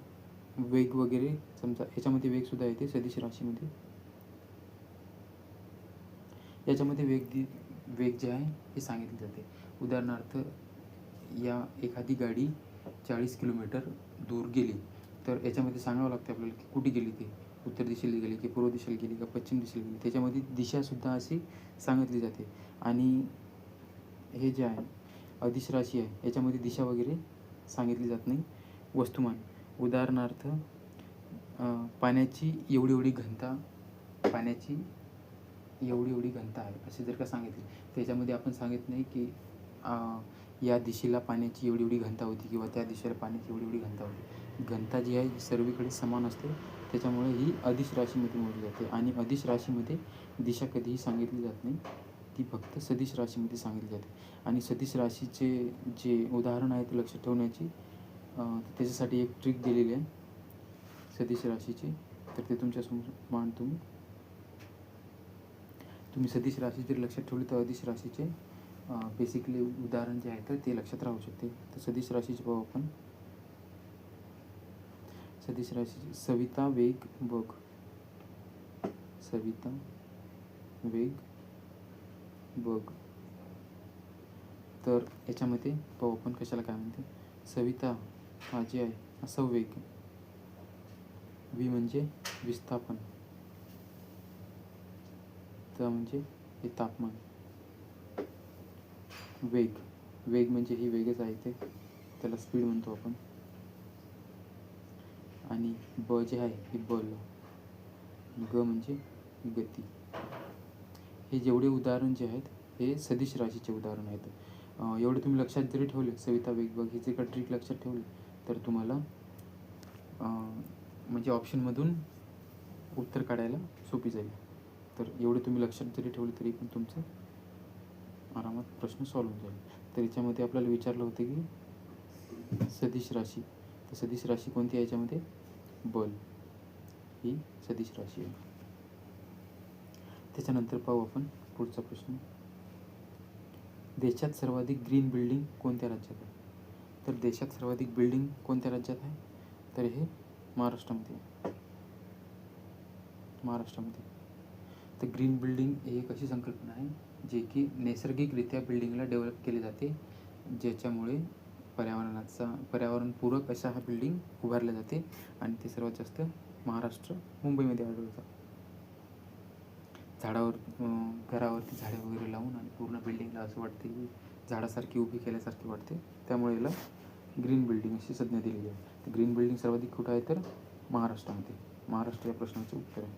वेग वगैरे समजा याच्यामध्ये वेगसुद्धा येते सदिश राशीमध्ये. याच्यामध्ये वेग जे आहे हे सांगितले जाते. उदाहरणार्थ या एखादी गाडी 40 किलोमीटर दूर गेली तर याच्यामध्ये सांगावं लागतं आपल्याला की कुठे गेली, ती उत्तर दिशेला गेली की पूर्व दिशेला गेली का पश्चिम दिशेला गेली. त्याच्यामध्ये दिशासुद्धा अशी सांगितली जाते. आणि हे जे आहे अदिश राशी आहे याच्यामध्ये दिशा वगैरे सांगितली जात नाही. वस्तुमान, उदाहरणार्थ पाण्याची एवढी घनता आहे असे जर का सांगितले, त्याच्यामध्ये आपण सांगित नाही की या दिशेला पाण्याची एवढी घनता होती किंवा त्या दिशेला पाण्याची एवढी घनता होती. घनता जी आहे सर्वीकडे समान असते, त्याच्यामुळे ही अदिश राशीमध्ये मोडली जाते. आणि अदिश राशीमध्ये दिशा कधीही सांगितली जात नाही, ती फक्त सदिश राशीमध्ये सांगितली जाते. आणि सदिश राशीचे जे उदाहरण आहे ते लक्षात ठेवण्याची त्याच्यासाठी एक ट्रिक दिलेली आहे सदिश राशीची, तर ते तुमच्यासमोर मांडतो मी. तुम्ही सदिश राशी जर लक्षात ठेवली तर अदिश राशीचे बेसिकली उदाहरण जे आहे तर ते लक्षात राहू शकते. तर सदिश राशीचे पाहू आपण. सदिश राशीची सविता, वेग, बग. सविता, वेग, बग. तर याच्यामध्ये पाहू आपण कशाला काय म्हणते. सविता हा जे आहे हा संवेग, वी म्हणजे विस्थापन, त म्हणजे हे तापमान, वेग म्हणजे ही वेगच आहे ते, त्याला स्पीड म्हणतो आपण. आणि ब जे आहे ही बल, ग म्हणजे गती. हे जेवढे उदाहरण जे आहेत हे सदिश राशीचे उदाहरण आहेत. एवढे तुम्ही लक्षात जरी ठेवले, सविता वेगवेग ही जर का ट्रिक लक्षात ठेवली तर तुम्हाला म्हणजे ऑप्शनमधून उत्तर काढायला सोपी जाईल. तर एवढे तुम्ही लक्षात जरी ठेवले तरी पण तुमचं आरामात प्रश्न सॉल्व होऊन जाईल. तर याच्यामध्ये आपल्याला विचारलं होतं की सदिश राशी, तर सदिश राशी कोणती आहे याच्यामध्ये? बल ही सदिश राशी आहे. त्याच्यानंतर पाहू आपण पुढचा प्रश्न. देशात सर्वाधिक ग्रीन बिल्डिंग कोणत्या राज्यात आहे? तर देशात सर्वाधिक बिल्डिंग कोणत्या राज्यात आहे? तर हे महाराष्ट्रामध्ये. तर ग्रीन बिल्डिंग ही एक अशी संकल्पना आहे जे की नैसर्गिकरित्या बिल्डिंगला डेव्हलप केले जाते, ज्याच्यामुळे पर्यावरणपूरक अशा हा बिल्डिंग उभारल्या जाते आणि ते सर्वात जास्त महाराष्ट्र, मुंबईमध्ये आढळतात. झाडावर घरावरती झाडे वगैरे लावून आणि पूर्ण बिल्डिंगला असं वाटते की झाडासारखी उभी केल्यासारखी वाटते, त्यामुळे याला ग्रीन बिल्डिंग अशी संज्ञा दिलेली आहे. तर ग्रीन बिल्डिंग सर्वाधिक कुठं आहे? तर महाराष्ट्रामध्ये. महाराष्ट्र या प्रश्नाचे उत्तर आहे.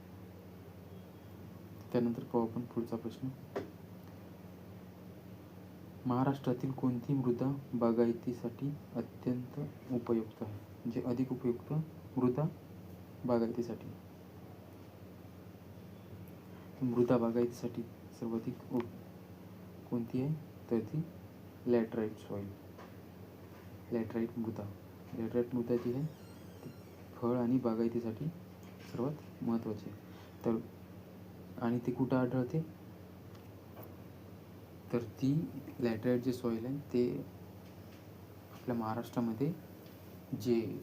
त्यानंतर पाहू आपण पुढचा प्रश्न. महाराष्ट्रातील कोणती मृदा बागायतीसाठी अत्यंत उपयुक्त आहे? म्हणजे अधिक उपयुक्त मृदा बागायतीसाठी. मृदा बागायतीसाठी सर्वाधिक कोणती आहे? तर ती लॅटराईट सॉईल, लॅटराईट मृदा. लॅटराईट मृदा जी आहे ती फळ आणि बागायतीसाठी सर्वात महत्त्वाची आहे. तर आणि ती कुठं आढळते? तर ती लॅटराईट जे सॉईल आहे ते आपल्या महाराष्ट्रामध्ये, जे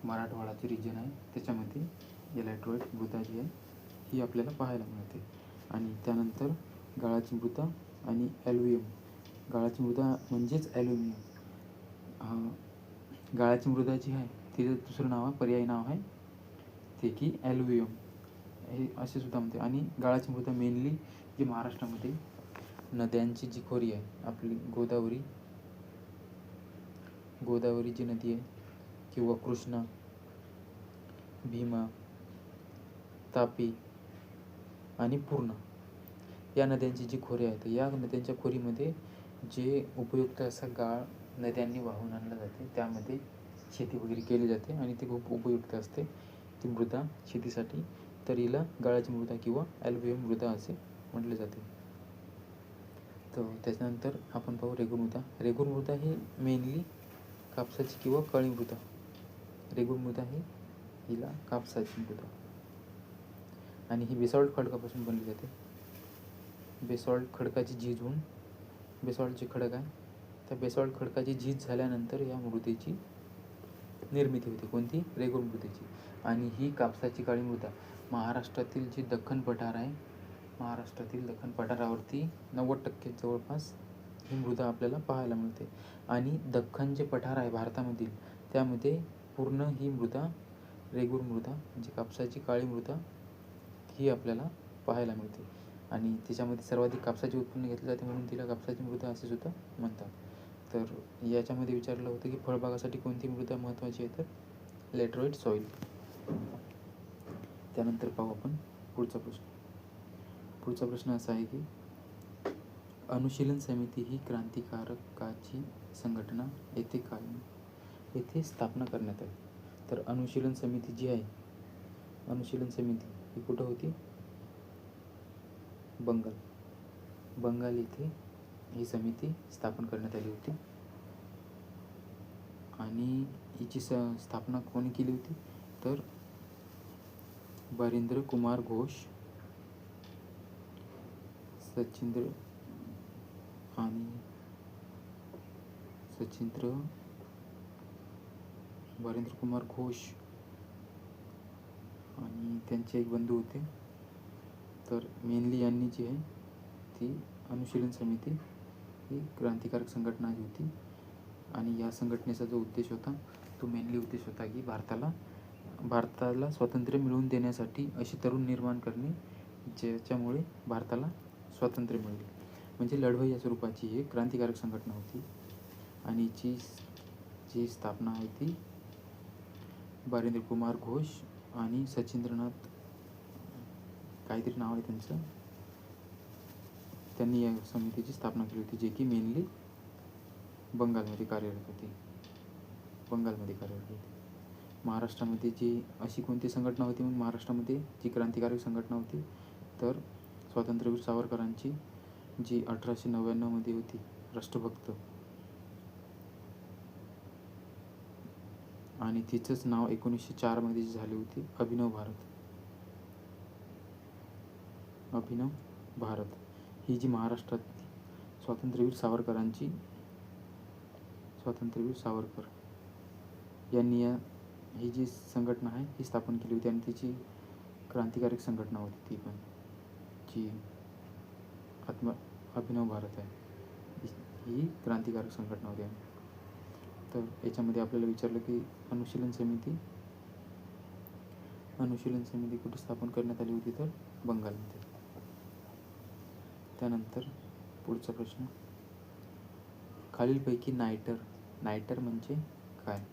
मराठवाडाचे रिजन आहे त्याच्यामध्ये या लॅटराईट मृदा जी आहे ही आपल्याला पाहायला मिळते. आणि त्यानंतर गाळाची मृदा आणि ॲल्युमियम. गाळाची मृदा म्हणजेच ॲल्युमिनियम. गाळाची मृदा जी आहे तिचं दुसरं नाव आहे, पर्यायी नाव आहे ते की ॲल्युमियम हे असे सुद्धा म्हणते. आणि गाळाची मृदा मेनली जी महाराष्ट्रामध्ये नद्यांची जी खोरी आहे, आपली गोदावरी जी नदी आहे किंवा कृष्णा, भीमा, तापी आणि पूर्णा या नद्यांची जी खोरी आहेत, या नद्यांच्या खोरीमध्ये जे उपयुक्त असा गाळ नद्यांनी वाहून आणला जाते, त्यामध्ये शेती वगैरे केली जाते आणि ती खूप उपयुक्त असते ती मृदा शेतीसाठी. तर हिला गाळाची मृदा किंवा ॲल्युमियम मृदा असे म्हटले जाते. तर त्याच्यानंतर आपण पाहू रेगूर मृदा. रेगूर मृदा ही मेनली कापसाची किंवा काळी मृदा. रेगूर मृदा ही हिला कापसाची मृदा आणि ही बेसॉल्ट खडकापासून बनली जाते. बेसॉल्ट खडकाची झीज होऊन, बेसॉल्ट जे खडक आहे त्या बेसॉल्ट खडकाची झीज झाल्यानंतर या मृदेची निर्मिती होते. कोणती? रेगूर मृदेची. आणि ही कापसाची काळी मृदा महाराष्ट्रातील जी दख्खन पठार आहे, महाराष्ट्रातील दख्खन पठारावरती 90% जवळपास ही मृदा आपल्याला पाहायला मिळते. आणि दख्खन जे पठार आहे भारतामधील, त्यामध्ये पूर्ण ही मृदा रेगूर मृदा म्हणजे कापसाची काळी मृदा ही आपल्याला पाहायला मिळते. आणि त्याच्यामध्ये सर्वाधिक कापसाचे उत्पन्न घेतले जाते म्हणून तिला कापसाची मृदा असे सुद्धा म्हणतात. तर याच्यामध्ये विचारलं होतं की फळबागासाठी कोणती मृदा महत्त्वाची आहे? तर लॅटराईट सॉईल. त्यानंतर पाहू आपण पुढचा प्रश्न. पुढचा प्रश्न असा आहे की अनुशीलन समिती ही क्रांतिकारकाची संघटना येथे स्थापना करण्यात आली. तर अनुशीलन समिती जी आहे, अनुशीलन समिती ही कुठं होती? बंगाल येथे ही समिती स्थापन करण्यात आली होती. आणि हिची स्थापना कोणी केली होती? तर बारिंद्र कुमार घोष, बारिंद्र कुमार घोष आणि त्यांचे एक बंधू होते. तर मेनली यांनी जी आहे ती अनुशीलन समिती ही क्रांतिकारक संघटना जी होती. आणि या संघटनेचा जो उद्देश होता तो मेनली उद्देश होता की भारताला स्वातंत्र्य मिळवून देण्यासाठी अशी तरुण निर्माण करणे ज्याच्यामुळे भारताला स्वातंत्र्य मिळेल. म्हणजे लढवई या स्वरूपाची ही क्रांतिकारक संघटना होती. आणि जी स्थापना आहे ती बारिंद्र कुमार घोष आणि सचिंद्रनाथ काहीतरी नाव आहे त्यांचं. त्यांनी या समितीची स्थापना केली होती, जे की मेनली बंगालमध्ये कार्यरत होती. महाराष्ट्रामध्ये जी अशी कोणती संघटना होती मग महाराष्ट्रामध्ये जी क्रांतिकारक संघटना होती, तर स्वातंत्र्यवीर सावरकरांची जी 1899मध्ये होती राष्ट्रभक्त, आणि तिचंच नाव 1904मध्ये जी झाली होती अभिनव भारत. ही जी महाराष्ट्रात स्वातंत्र्यवीर सावरकर यांनी ही जी संघटना आहे ही स्थापन केली होती, आणि तिची क्रांतिकारक संघटना होती ती पण, जी अभिनव भारत आहे, ही क्रांतिकारक संघटना होती. तर याच्यामध्ये आपल्याला विचारलं की अनुशीलन समिती कुठे स्थापन करण्यात आली होती, तर बंगालमध्ये. त्यानंतर पुढचा प्रश्न, खालीलपैकी नायटर म्हणजे काय?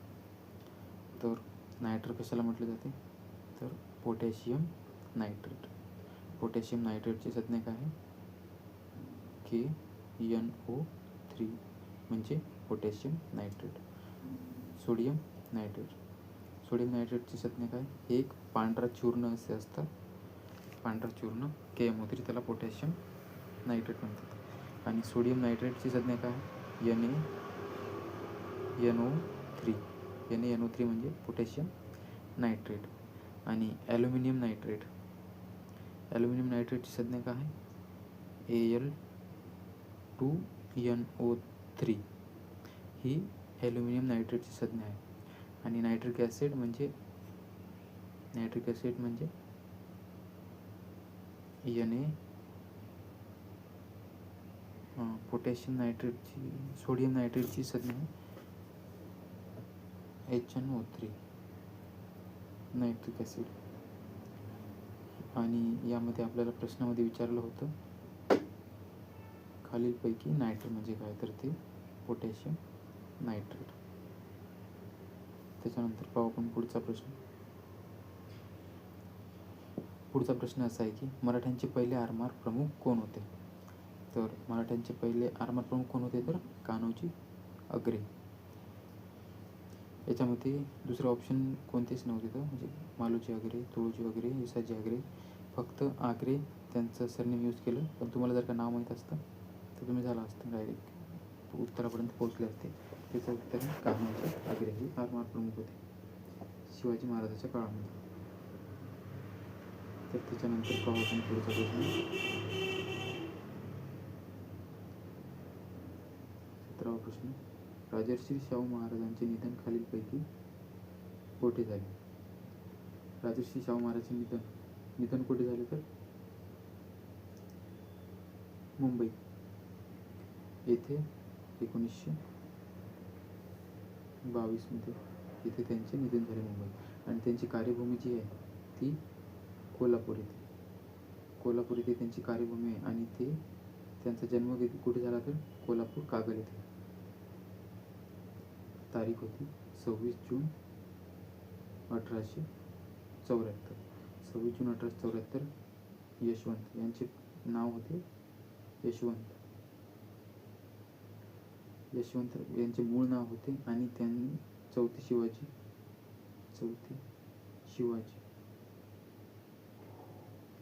तर नायटर कशाला म्हटले जाते, तर पोटॅशियम नायट्रेटची संज्ञा काय आहे, KNO3 म्हणजे पोटॅशियम नायट्रेट. सोडियम नायट्रेटची संज्ञा काय, हे एक पांढरा चूर्ण असे असतं, KMO3, त्याला पोटॅशियम नायट्रेट म्हणतात. आणि सोडियम नायट्रेटची संज्ञा काय, NaNO3 म्हणजे पोटॅशियम नायट्रेट. आणि ॲल्युमिनियम नायट्रेटची संज्ञा काय आहे, Al2NO3, ही ॲल्युमिनियम नायट्रेटची संज्ञा आहे. आणि नायट्रिक ॲसिड म्हणजे सोडियम नायट्रेटची संज्ञा आहे HNO3, नायट्रिक ॲसिड. आणि यामध्ये आपल्याला प्रश्नामध्ये विचारलं होतं, खालीलपैकी नायट्रेट म्हणजे काय, तर ते पोटॅशियम नायट्रेट. त्याच्यानंतर पाहू आपण पुढचा प्रश्न असा आहे की मराठ्यांचे पहिले आरमार प्रमुख कोण होते? तर मराठ्यांचे पहिले आरमार प्रमुख कोण होते, तर कान्होजी आंग्रे. याच्यामध्ये दुसरे ऑप्शन कोणतेच नव्हते, तर म्हणजे मालोजी आंग्रे, तुळोजी आंग्रे, विसाजी आंग्रे, फक्त आंग्रे त्यांचं सरनेम यूज केलं. पण तुम्हाला जर का नाव माहीत असतं तर तुम्ही झालं असतं डायरेक्ट उत्तरापर्यंत पोहोचले असते. त्याचं उत्तर कान्होजी आंग्रे हे आरमार प्रमुख होते शिवाजी महाराजांच्या काळामध्ये. तर त्याच्यानंतर पाहू आपण पुढचा प्रश्न, 17वा प्रश्न, राजर्षी शाहू महाराजांचे निधन खालीलपैकी कोठे झाले? राजर्षी शाहू महाराजांचे निधन कुठे झाले, तर मुंबई येथे 1922मध्ये इथे त्यांचे निधन झाले मुंबई. आणि त्यांची कार्यभूमी जी आहे ती कोल्हापूर येथे त्यांची कार्यभूमी आहे. आणि त्यांचा जन्म कुठे झाला, तर कोल्हापूर कागल येथे. तारीख होती 26 जून 1874. यशवंत यांचे नाव होते यशवंत यांचे मूळ नाव होते. आणि त्यांनी चौथे शिवाजी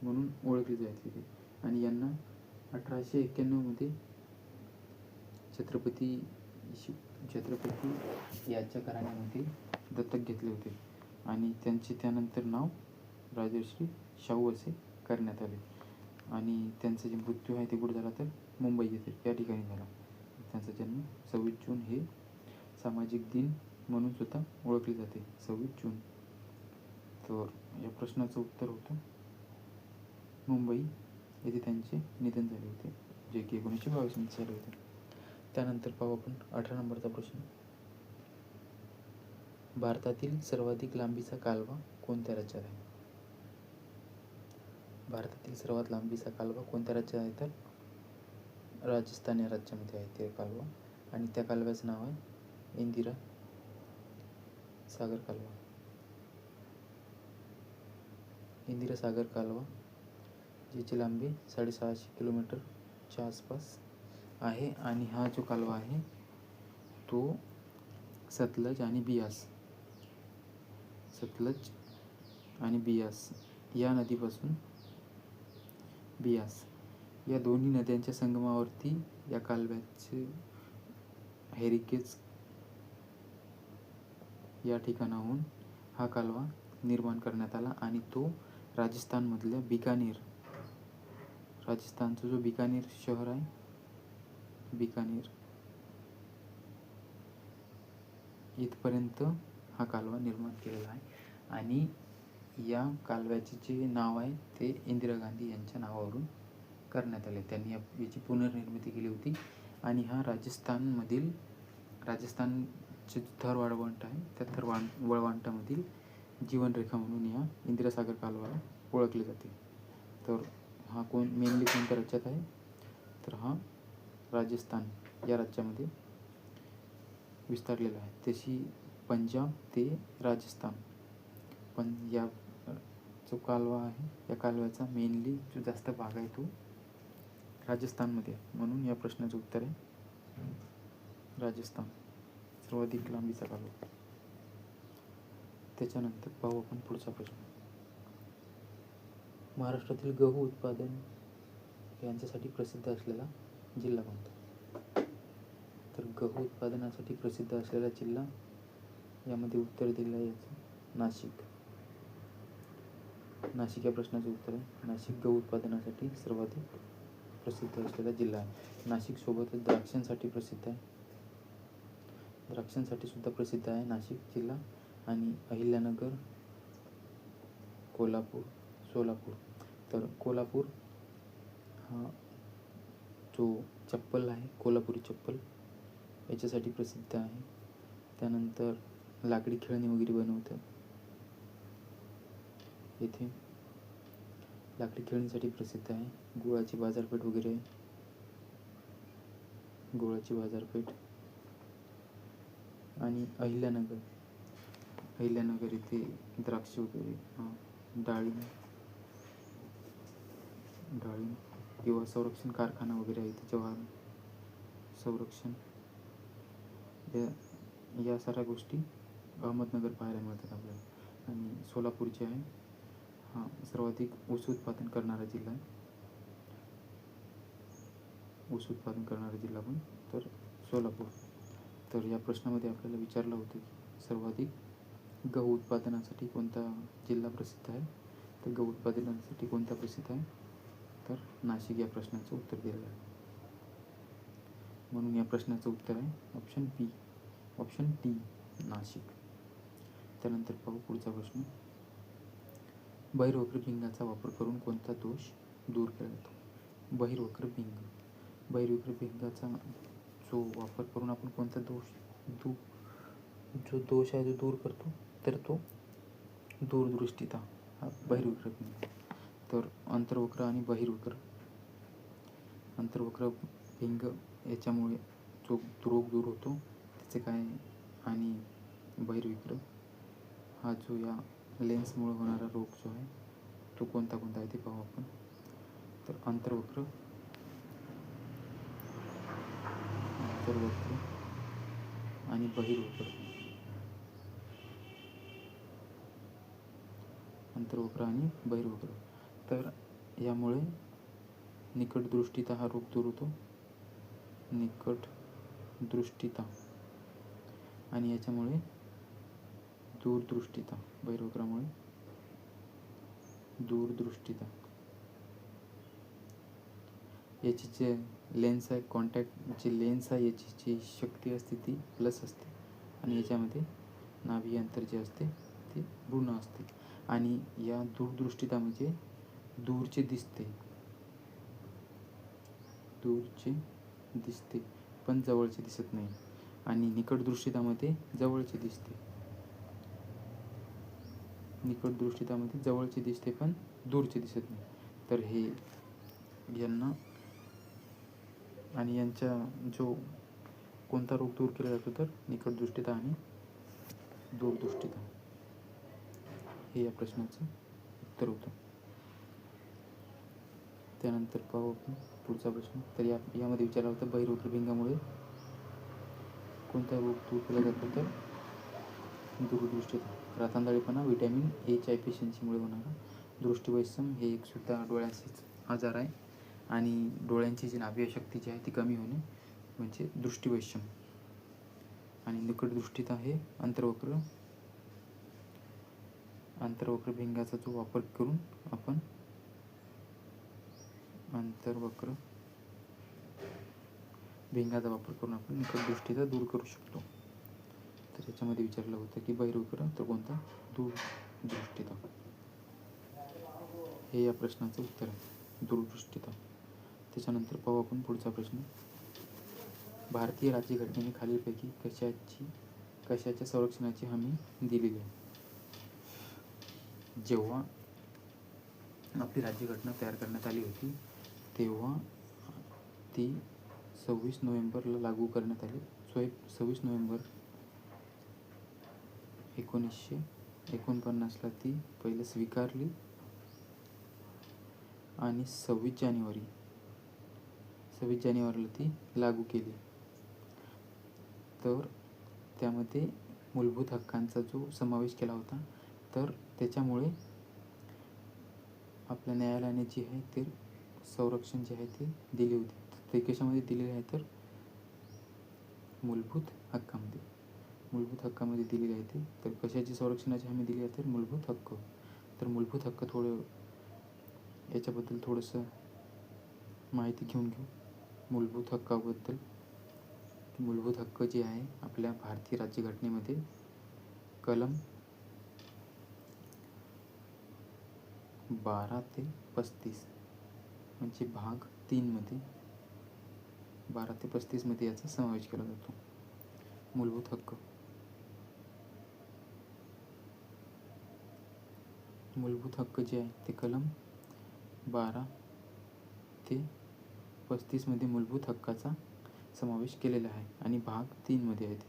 म्हणून ओळखले जायचे ते. आणि यांना 1891मध्ये छत्रपती यांच्या घराण्यामध्ये दत्तक घेतले होते. आणि त्यांचे त्यानंतर नाव राजर्षी शाहू असे करण्यात आले. आणि त्यांचा जे मृत्यू आहे ते कुठे झाला, तर मुंबई येथे या ठिकाणी झाला. त्यांचा जन्म 26 जून हे सामाजिक दिन म्हणून सुद्धा ओळखले जाते, 26 जून. तर या प्रश्नाचं उत्तर होतं मुंबई येथे त्यांचे निधन झाले होते, जे की 1922 मध्ये झाले होते. त्यानंतर पाहू आपण 18 नंबरचा प्रश्न, भारतातील सर्वाधिक लांबीचा कालवा कोणत्या राज्यात आहे? भारतातील सर्वात लांबीचा कालवा कोणत्या राज्यात आहे, तर राजस्थान या राज्यामध्ये आहे ते कालवा. आणि त्या कालव्याचं नाव आहे इंदिरा सागर कालवा. ज्याची लांबी 650 किलोमीटरच्या आसपास आहे. आणि हा जो कालवा आहे तो सतलज आणि बियास या नदीपासून बियास या दोन्ही नद्यांच्या संगमावरती या कालव्याचे हेरिकेज या ठिकाणाहून हा कालवा निर्माण करण्यात आला. आणि तो राजस्थानमधल्या राजस्थानचा जो बिकानेर शहर आहे, बिकानेर इथपर्यंत हा कालवा निर्माण केलेला आहे. आणि या कालव्याचे जे नाव आहे ते इंदिरा गांधी यांच्या नावावरून करण्यात आले. त्यांनी याची पुनर्निर्मिती केली होती. आणि हा राजस्थानचे थर वाळवंट आहे, त्या थर वळवंटामधील जीवनरेखा म्हणून या इंदिरा सागर कालव्याला ओळखले जाते. तर हा मेनली कोणत्या राज्यात आहे, तर हा राजस्थान या राज्यामध्ये विस्तारलेला आहे. तशी पंजाब ते राजस्थान पण या जो कालवा आहे या कालव्याचा मेनली जो जास्त भाग आहे तो राजस्थानमध्ये आहे. म्हणून या प्रश्नाचं उत्तर आहे राजस्थान, सर्वाधिक लांबीचा कालवा. त्याच्यानंतर पाहू आपण पुढचा प्रश्न. महाराष्ट्रातील गहू उत्पादन यांच्यासाठी प्रसिद्ध असलेला जिल्हा कोणता, तर गहू उत्पादनासाठी प्रसिद्ध असलेला जिल्हा यामध्ये उत्तर दिलं आहे याचं नाशिक या प्रश्नाचं उत्तर आहे. नाशिक गहू उत्पादनासाठी सर्वाधिक प्रसिद्ध असलेला जिल्हा आहे. नाशिक सोबतच द्राक्षांसाठी प्रसिद्ध आहे, द्राक्षांसाठी सुद्धा प्रसिद्ध आहे नाशिक जिल्हा. आणि अहिल्यानगर, कोल्हापूर, सोलापूर. तर कोल्हापूर हा जो चप्पल आहे, कोल्हापुरी चप्पल याच्यासाठी प्रसिद्ध आहे. त्यानंतर लाकडी खेळणी वगैरे बनवतात येथे, लाकडी खेळणीसाठी प्रसिद्ध आहे. गुळाची बाजारपेठ वगैरे आहे, गुळाची बाजारपेठ. आणि अहिल्यानगर इथे द्राक्ष वगैरे, डाळिंब किंवा संरक्षण कारखाना वगैरे आहे इथे, जवाहर संरक्षण, या साऱ्या गोष्टी अहमदनगर पाहायला मिळतात आपल्याला. आणि सोलापूर जे आहे हा सर्वाधिक ऊस उत्पादन करणारा जिल्हा आहे, ऊस उत्पादन करणारा जिल्हा पण तर सोलापूर. तर या प्रश्नामध्ये आपल्याला विचारलं होतं की सर्वाधिक गहू उत्पादनासाठी कोणता जिल्हा प्रसिद्ध आहे, तर गहू उत्पादनासाठी कोणता प्रसिद्ध आहे, तर नाशिक या प्रश्नाचं उत्तर दिलेलं आहे. म्हणून या प्रश्नाचं उत्तर आहे ऑप्शन टी नाशिक. त्यानंतर पाहू पुढचा प्रश्न. बहिर्वक्र भिंगाचा वापर करून कोणता दोष दूर केला जातो, बहिर्वक्र भिंगाचा जो वापर करून आपण कोणता दोष आहे जो दूर करतो, तर तो दूरदृष्टिता हा बहिर्वक्र भिंग. तर अंतर्वक्र आणि बहिर्वक्र, अंतर्वक्र भिंग याच्यामुळे जो रोग दूर होतो त्याचे काय, आणि बहिर्वक्र हा जो या लेन्समुळे होणारा रोग जो आहे तो कोणता आहे ते पाहू आपण. तर अंतर्वक्र आणि बहिर्वक्र, अंतर्वक्र आणि बहिर्वक्र. तर यामुळे निकटदृष्टिता हा रोग दूर होतो, निकटदृष्टिता. आणि याच्यामुळे दूरदृष्टिता, बहिर्वक्रामुळे दूरदृष्टिता. याची जे लेन्स आहे, कॉन्टॅक्ट जे लेन्स आहे याची जी शक्ती असते ती प्लस असते, आणि याच्यामध्ये नाभी अंतर जे असते ते ऋण असते. आणि या दूरदृष्टिता म्हणजे दूरचे दिसते पण जवळचे दिसत नाही. आणि निकटदृष्टितामध्ये जवळचे दिसते पण दूरचे दिसत नाही. तर हे यांना आणि यांच्या जो कोणता रोग दूर केला जातो, तर निकटदृष्टिता आणि दूरदृष्टिता हे या प्रश्नाचं उत्तर होतं. त्यानंतर पाहू आपण पुढचा प्रश्न. तर यामध्ये विचारला होता बहिर्वक्रभिंगामुळे कोणता रोग दूर केला जातो, तर दूरदृष्टीता. रातांधळेपणा व्हिटॅमिन एच्या एफिशियन्सीमुळे होणारा दृष्टिवैषम्य हे एक सुद्धा डोळ्यांचीच आजार आहे. आणि डोळ्यांची जी नाभीय शक्ती जी आहे ती कमी होणे म्हणजे दृष्टिवैषम्य. आणि निकट दृष्टीता हे अंतर्वक्रभिंगाचा जो वापर करून आपण भिंगाचा वापर करून आपण निकट दृष्टीता दूर करू शकतो. तर याच्यामध्ये विचारलं होतं की बहिर्वक्र तर कोणता, दूरदृष्टीता. हे या प्रश्नाचं उत्तर आहे, दूरदृष्टीता. त्याच्यानंतर पाहू आपण पुढचा प्रश्न. भारतीय राज्यघटनेने खालीलपैकी कशाच्या संरक्षणाची हमी दिलेली आहे. जेव्हा आपली राज्यघटना तयार करण्यात आली होती तेव्हा ती 26 नोव्हेंबरला लागू करण्यात आली. 26 नोव्हेंबर 1949ला ती पहिले स्वीकारली आणि 26 जानेवारीला ती लागू केली. तर त्यामध्ये मूलभूत हक्कांचा जो समावेश केला होता, तर त्याच्यामुळे आपल्या न्यायालयाने जे आहे ते संरक्षण जे आहे ते दिले होते. ते कशामध्ये दिलेले आहे, तर मूलभूत हक्कामध्ये दिलेले आहे ते. तर कशाची संरक्षणाची हमी दिली आहे, तर मूलभूत हक्क. तर मूलभूत हक्क याच्याबद्दल थोडंसं माहिती घेऊन घेऊ. मूलभूत हक्काबद्दल. मूलभूत हक्क जे आहे आपल्या भारतीय राज्यघटनेमध्ये कलम 12 ते 35 म्हणजे भाग 3 मध्ये 12 ते 35 मध्ये याचा समावेश केला जातो. मूलभूत हक्क जे आहे ते कलम 12 ते 35 मध्ये मूलभूत हक्काचा समावेश केलेला आहे आणि भाग 3 मध्ये आहे ते.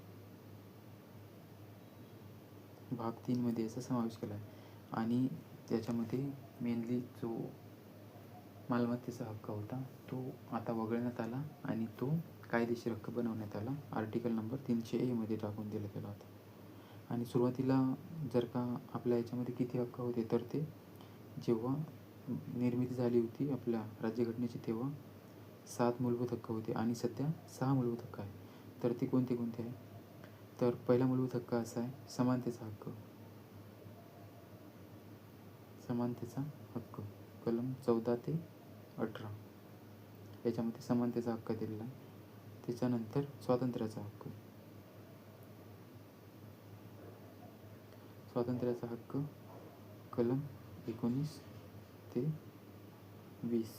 भाग 3 मध्ये याचा समावेश केला आहे. आणि त्याच्यामध्ये मेनली जो मालमत्तेचा हक्क होता तो आता वगळण्यात आला आणि तो कायदेशीर हक्क बनवण्यात आला. आर्टिकल नंबर 300A मध्ये टाकून दिला गेला होता. आणि सुरुवातीला जर का आपल्या याच्यामध्ये किती हक्क होते, तर ते जेव्हा निर्मिती झाली होती आपल्या राज्यघटनेची तेव्हा 7 मूलभूत हक्क होते आणि सध्या 6 मूलभूत हक्क आहे. तर ते कोणते आहे, तर पहिला मूलभूत हक्क असा आहे समानतेचा हक्क. कलम 14 ते 18 याच्यामध्ये समानतेचा हक्क दिलेला आहे. त्याच्यानंतर स्वातंत्र्याचा हक्क कलम 19 ते 20.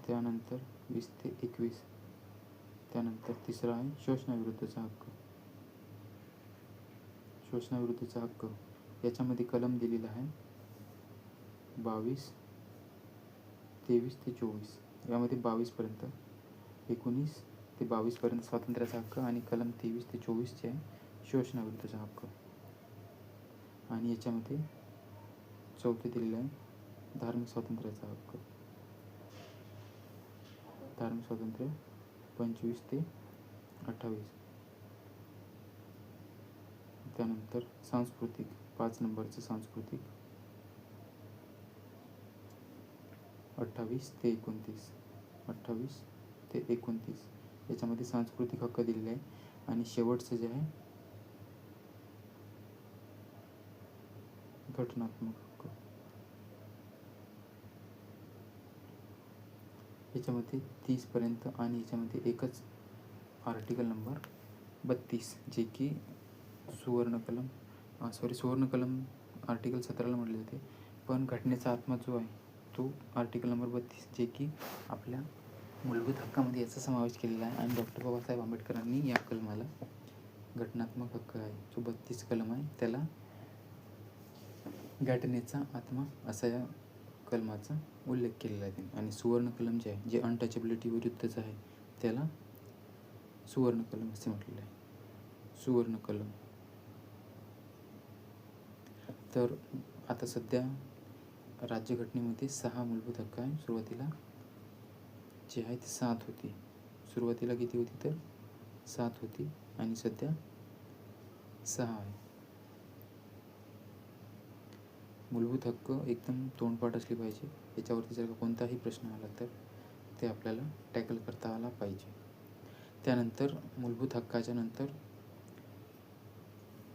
त्यानंतर 20 ते 21. त्यानंतर तिसरा आहे शोषणाविरुद्धचा हक्क. याच्यामध्ये कलम दिलेला आहे 22, 23 ते 24. यामध्ये 22 पर्यंत, 19 ते 22 पर्यंत स्वातंत्र्याचा हक्क आणि कलम 23 ते 24 जे आहे शोषणाविरुद्धचा हक्क. आणि याच्यामध्ये 4 दिलेला आहे धार्मिक स्वातंत्र्याचा हक्क. धार्मिक स्वातंत्र्य 25 ते 28. त्यानंतर सांस्कृतिक 5 नंबरचं सांस्कृतिक 28 ते 29. याच्यामध्ये सांस्कृतिक हक्क दिलेला आहे. आणि शेवटचं जे आहे घटनात्मक हक्क. याच्यामध्ये 30 पर्यंत आणि याच्यामध्ये एकच आर्टिकल नंबर 32 जे की सुवर्ण कलम आर्टिकल 17ला म्हटले जाते. पण घटनेचा आत्मा जो आहे तो आर्टिकल नंबर 32 जे की आपल्या मूलभूत हक्कामध्ये याचा समावेश केलेला आहे. आणि डॉक्टर बाबासाहेब आंबेडकरांनी या कलमाला घटनात्मक हक्क आहे जो 32 कलम आहे त्याला घटनेचा आत्मा असा या कलमाचा उल्लेख केलेला आहे त्यांनी. आणि सुवर्ण कलम जे आहे जे अनटचेबिलिटी विरुद्धच आहे त्याला सुवर्ण कलम असे म्हटलेलं आहे. सुवर्ण कलम. तर आता सध्या राज्यघटनेमध्ये 6 मूलभूत हक्क आहे. सुरुवातीला जे आहे ते 7 होती. सुरुवातीला किती होती तर 7 होती आणि सध्या 6 आहे. मूलभूत हक्क एकदम तोंडपाठ असली पाहिजे. याच्यावरती जर का कोणताही प्रश्न आला तर ते आपल्याला टॅकल करता आला पाहिजे. त्यानंतर मूलभूत हक्काच्या नंतर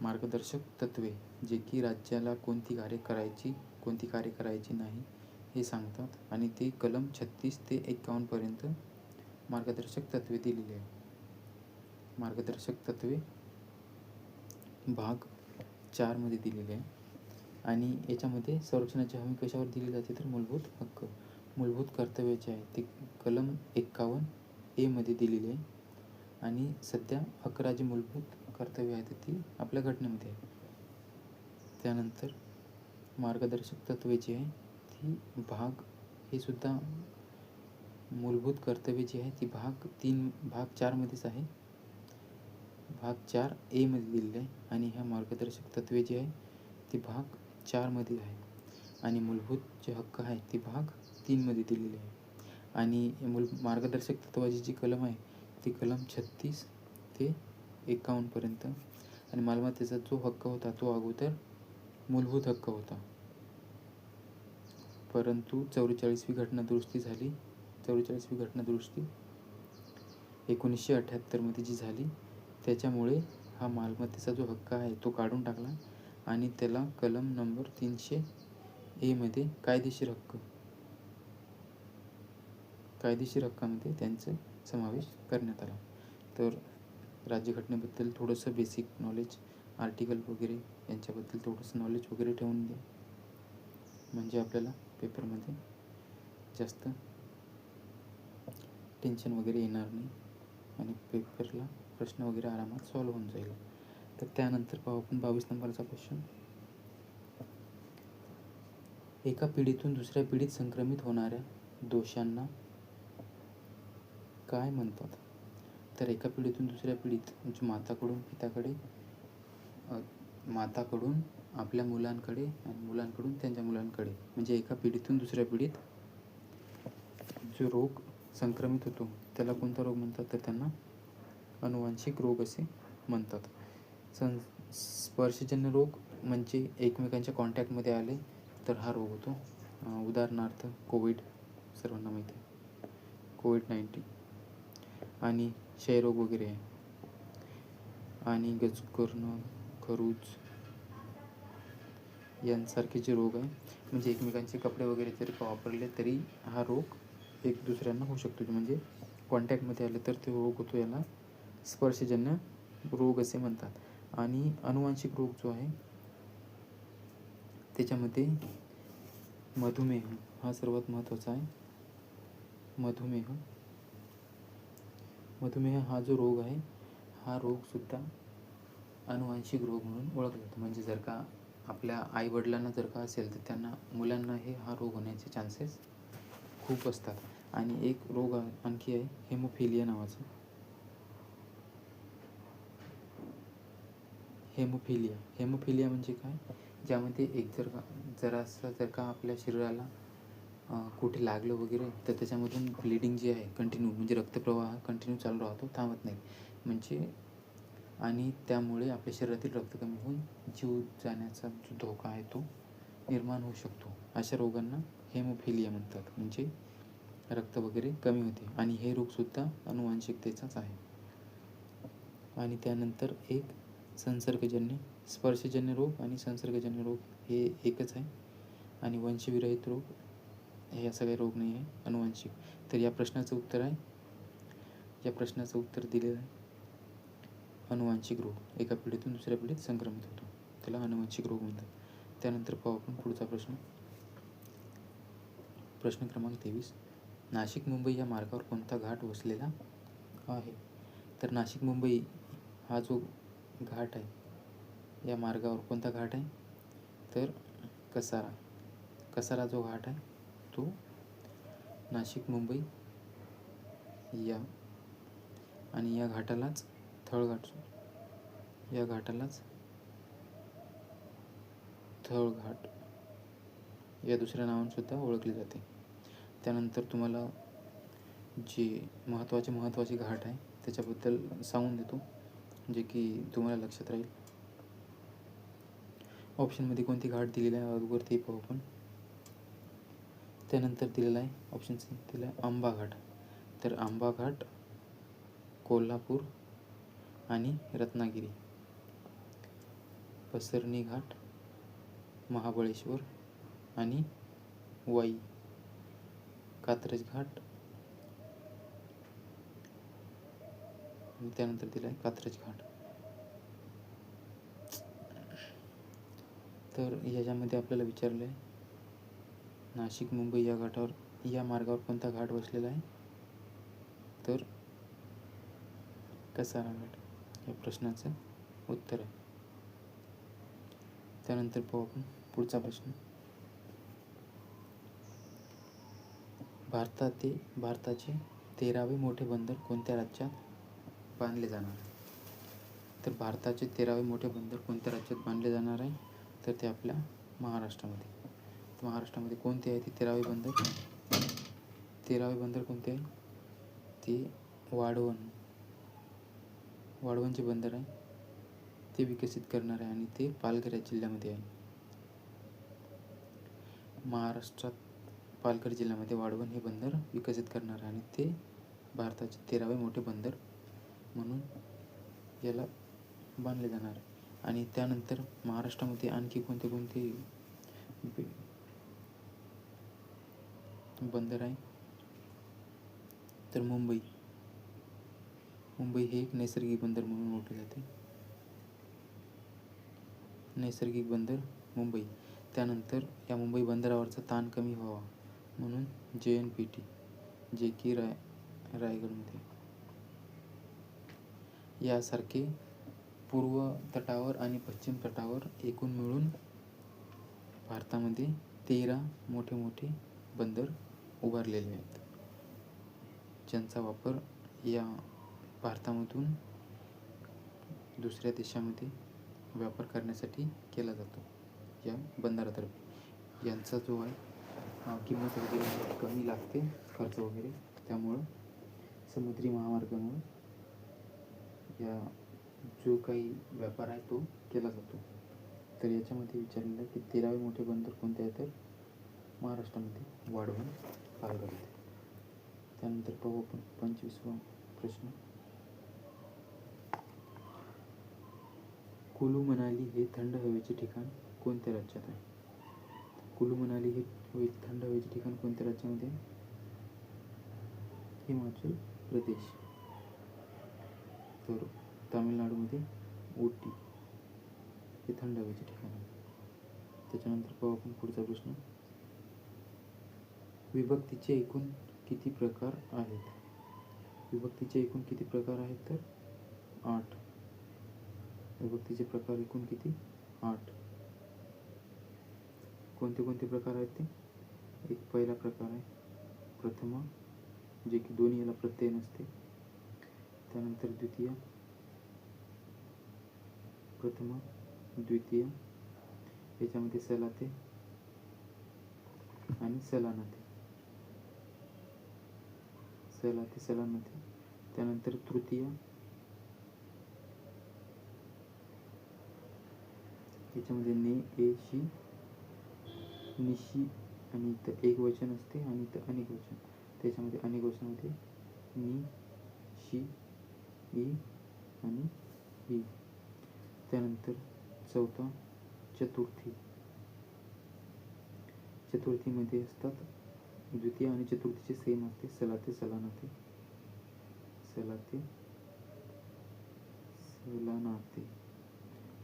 मार्गदर्शक तत्त्वे, जे की राज्याला कोणती कार्य करायची नाही हे सांगतात आणि ते कलम 36 ते 51 पर्यंत मार्गदर्शक तत्त्वे दिलेली आहे. मार्गदर्शक तत्त्वे भाग 4 मध्ये दिलेले आहे आणि याच्यामध्ये संरक्षणाची हमी कशावर दिली जाते तर मूलभूत हक्क. मूलभूत कर्तव्य जे आहे ते कलम 51A मध्ये दिलेले आहे आणि सध्या 11 जी मूलभूत कर्तव्य आहेत ती आपल्या घटनेमध्ये आहे. त्यानंतर मार्गदर्शक तत्त्वे जी आहे ती हे सुद्धा मूलभूत कर्तव्य जी आहे ती भाग 4 मध्येच आहे. भाग 4A मध्ये दिलेले आहे आणि ह्या मार्गदर्शक तत्त्वे जी आहे ती भाग 4 मध्ये आहे आणि मूलभूत जे हक्क आहे ती भाग 3 मध्ये दिलेले आहे. आणि मार्गदर्शक तत्त्वाची जी कलम आहे ती कलम 36 ते 51 पर्यंत आणि मालमत्तेचा जो हक्क होता तो अगोदर मूलभूत हक्क होता, परंतु 44वी घटना दुरुस्ती झाली. 44वी घटना दुरुस्ती 1978 मध्ये जी झाली त्याच्यामुळे हा मालमत्तेचा जो हक्क आहे तो काढून टाकला आणि त्याला कलम नंबर 300A मध्ये कायदेशीर हक्कामध्ये त्यांचा समावेश करण्यात आला. तर राज्यघटनेबद्दल थोडंसं बेसिक नॉलेज, आर्टिकल वगैरे यांच्याबद्दल थोडंसं नॉलेज वगैरे ठेवून द्या, म्हणजे आपल्याला पेपरमध्ये जास्त टेन्शन वगैरे येणार नाही आणि पेपरला प्रश्न वगैरे आरामात सॉल्व्ह होऊन जाईल. तर त्यानंतर पाहू आपण 22 नंबरचा क्वेश्चन. एका पिढीतून दुसऱ्या पिढीत संक्रमित होणाऱ्या दोषांना काय म्हणतात? तर एका पिढीतून दुसऱ्या पिढीत म्हणजे माताकडून आपल्या मुलांकडे आणि मुलांकडून त्यांच्या मुलांकडे, म्हणजे एका पिढीतून दुसऱ्या पिढीत जो रोग संक्रमित होतो त्याला कोणता रोग म्हणतात तर त्यांना अनुवांशिक रोग असे म्हणतात. स्पर्शजन्य रोग म्हणजे एकमेकांच्या कॉन्टॅक्टमध्ये आले तर हा रोग होतो. उदाहरणार्थ कोविड, सर्वांना माहिती आहे कोविड-19 आणि क्षयरोग वगैरे आहे आणि गजकर्ण, खरूज यांसारखे जे रोग आहे, म्हणजे एकमेकांचे कपडे वगैरे जरी वापरले तरी हा रोग एक दुसऱ्यांना होऊ शकतो. म्हणजे कॉन्टॅक्टमध्ये आले तर ते रोग होतो, याला स्पर्शजन्य रोग असे म्हणतात. आणि अनुवांशिक रोग जो आहे त्याच्यामध्ये मधुमेह हा सर्वात महत्त्वाचा आहे. मधुमेह हा जो रोग आहे हा रोगसुद्धा अनुवांशिक रोग म्हणून ओळखला जातो. म्हणजे जर का आपल्या आईवडिलांना जर का असेल तर त्यांना मुलांना हा रोग होण्याचे चान्सेस खूप असतात. आणि एक रोग आणखी आहे हेमोफिलिया नावाचा. हेमोफिलिया म्हणजे काय? ज्यामध्ये जर का आपल्या शरीराला कुठे लागलं वगैरे तर त्याच्यामधून ब्लिडिंग जी आहे कंटिन्यू, म्हणजे रक्तप्रवाह कंटिन्यू चालू राहतो, थांबत नाही. म्हणजे आणि त्यामुळे आपल्या शरीरातील रक्त कमी होऊन जीव जाण्याचा जो धोका आहे तो निर्माण होऊ शकतो. अशा रोगांना हेमोफिलिया म्हणतात, म्हणजे रक्त वगैरे कमी होते आणि हे रोगसुद्धा अनुवांशिकतेचाच आहे. आणि त्यानंतर एक स्पर्शजन्य रोग आणि संसर्गजन्य रोग हे एकच आहे आणि वंशविरहित रोग हे सगळे रोग नाही आहे, अनुवांशिक. तर या प्रश्नाचं उत्तर दिलेलं आहे अनुवांशिक रोग. एका पिढीतून दुसऱ्या पिढीत संक्रमित होतो त्याला अनुवांशिक रोग म्हणतात. त्यानंतर पाहू आपण पुढचा प्रश्न क्रमांक 23. नाशिक मुंबई या मार्गावर कोणता घाट वसलेला आहे? तर नाशिक मुंबई हा जो घाट आहे या मार्गावर कोणता घाट आहे तर कसारा जो घाट आहे तो नाशिक मुंबई आणि या घाटालाच थळघाट या दुसऱ्या नावानेसुद्धा ओळखली जाते. त्यानंतर तुम्हाला जे महत्त्वाचे घाट आहे त्याच्याबद्दल सांगून देतो, जे की तुम्हाला लक्षात राहील. ऑप्शनमध्ये कोणती घाट दिलेली आहे अगोदर ते पाहू आपण. त्यानंतर दिलेला आहे ऑप्शन सी दिला आहे आंबा घाट. तर आंबा घाट कोल्हापूर आणि रत्नागिरी. पसरणी घाट महाबळेश्वर आणि वाई. कात्रज घाट आणि त्यानंतर दिला आहे कात्रज घाट. तर याच्यामध्ये आपल्याला विचारलं आहे नाशिक मुंबई या घाटावर या मार्गावर कोणता घाट वसलेला आहे. तर कसारा घाट या प्रश्नाचं उत्तर आहे. त्यानंतर पाहू आपण पुढचा प्रश्न. भारताचे 13वे मोठे बंदर कोणत्या राज्यात बांधले जाणार आहे. तर भारताचे 13वे मोठे बंदर कोणत्या राज्यात बांधले जाणार आहे. तर ते आपल्या महाराष्ट्रामध्ये. तर महाराष्ट्रामध्ये कोणते आहे ते 13वे बंदर. 13वे बंदर कोणते आहे ते वाढवण जे बंदर आहे ते विकसित करणार आहे आणि ते पालघर या जिल्ह्यामध्ये आहे. महाराष्ट्रात पालघर जिल्ह्यामध्ये वाढवण हे बंदर विकसित करणार आहे आणि ते भारताचे 13वे मोठे बंदर म्हणून याला बांधले जाणार आहे. आणि त्यानंतर महाराष्ट्रामध्ये आणखी कोणते बंदर आहे. तर मुंबई हे एक नैसर्गिक बंदर म्हणून ओळखले जाते. नैसर्गिक बंदर मुंबई. त्यानंतर या मुंबई बंदरावरचा ताण कमी व्हावा म्हणून JNPT जे की रायगडमध्ये यासारखे पूर्व तटावर आणि पश्चिम तटावर एकूण मिळून भारतामध्ये 13 मोठे बंदर उभारलेले आहेत, ज्यांचा वापर या भारतामधून दुसऱ्या देशामध्ये व्यापार करण्यासाठी केला जातो. या बंदरातर्फे यांचा जो आहे किंमत वगैरे कमी लागते, खर्च वगैरे, त्यामुळं समुद्री महामार्गामुळे या जो काही व्यापार आहे तो केला जातो. तर याच्यामध्ये विचारलेलं आहे की 13वे मोठे बंदर कोणते आहे. तर महाराष्ट्रामध्ये वाढवण, पालघर येथे. त्यानंतर पाहू आपण 25वा प्रश्न. कुलू मनाली हे थंड हवेचे ठिकाण कोणत्या राज्यात आहे. कुलू मनाली हे थंड हवेचे ठिकाण कोणत्या राज्यामध्ये आहे. हिमाचल प्रदेश. तर तामिळनाडूमध्ये उटी हे थंड हवेचे ठिकाण आहे. त्याच्यानंतर पाहू आपण पुढचा प्रश्न. विभक्तीचे एकूण किती प्रकार आहेत. विभक्तीचे एकूण किती प्रकार आहेत. तर 8. विभक्तीचे प्रकार एकूण किती. 8. कोणते प्रकार आहेत ते. एक पहिला प्रकार आहे प्रथमा, जे की दोन्ही याला प्रत्यय नसते. त्यानंतर द्वितीय, प्रथमा, द्वितीय, याच्यामध्ये सलाते आणि सलानाते. त्यानंतर तृतीय, याच्यामध्ये ने, ए, शी, निशी आणि इथं एक वचन असते आणि इथं अनेक वचन. त्याच्यामध्ये अनेक वचनामध्ये नि, शी, ई आणि ही. त्यानंतर चौथा चतुर्थीमध्ये असतात द्वितीय आणि चतुर्थीचे सेम असते सलाते, सलानाते, सलानाते.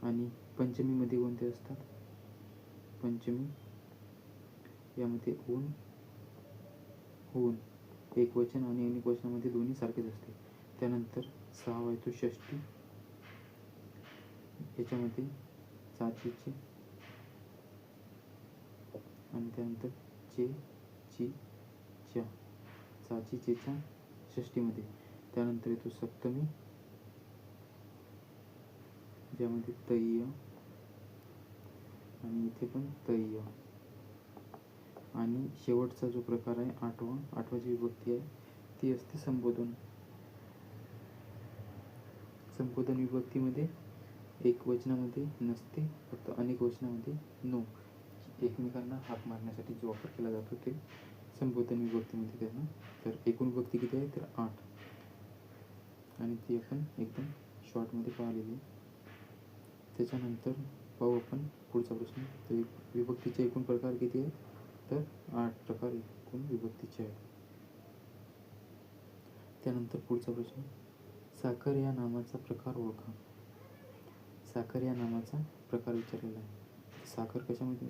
आणि पंचमीमध्ये कोणते असतात. पंचमी यामध्ये ऊन एक वचन आणि अनेक वचनामध्ये दोन्ही सारखेच असते. त्यानंतर 6वा येतो षष्टी. याच्यामध्ये चाचीचे आणि त्यानंतर चे, ची, च्या. चाची, चेचा षष्टीमध्ये. त्यानंतर येतो सप्तमी, ज्यामध्ये तय्य आणि इथे पण तय्य. आणि शेवटचा जो प्रकार आहे आठवाची विभक्ती आहे ती असते संबोधन. संबोधन विभक्तीमध्ये एक वचनामध्ये नसते, फक्त अनेक वचनामध्ये नो. एकमेकांना हाक मारण्यासाठी जो वापर केला जातो ते संबोधन विभक्तीमध्ये त्यांना. तर एकूण विभक्ती किती आहे तर 8, आणि ती आपण एकदम शॉर्टमध्ये पाहिलेली. त्याच्यानंतर पाहू आपण पुढचा प्रश्न. तर विभक्तीचे एकूण प्रकार किती आहेत तर 8 प्रकार एकूण विभक्तीचे आहेत. त्यानंतर पुढचा प्रश्न, साखर या नामाचा प्रकार ओळखा. साखर या नामाचा प्रकार विचारलेला आहे. साखर कशामध्ये?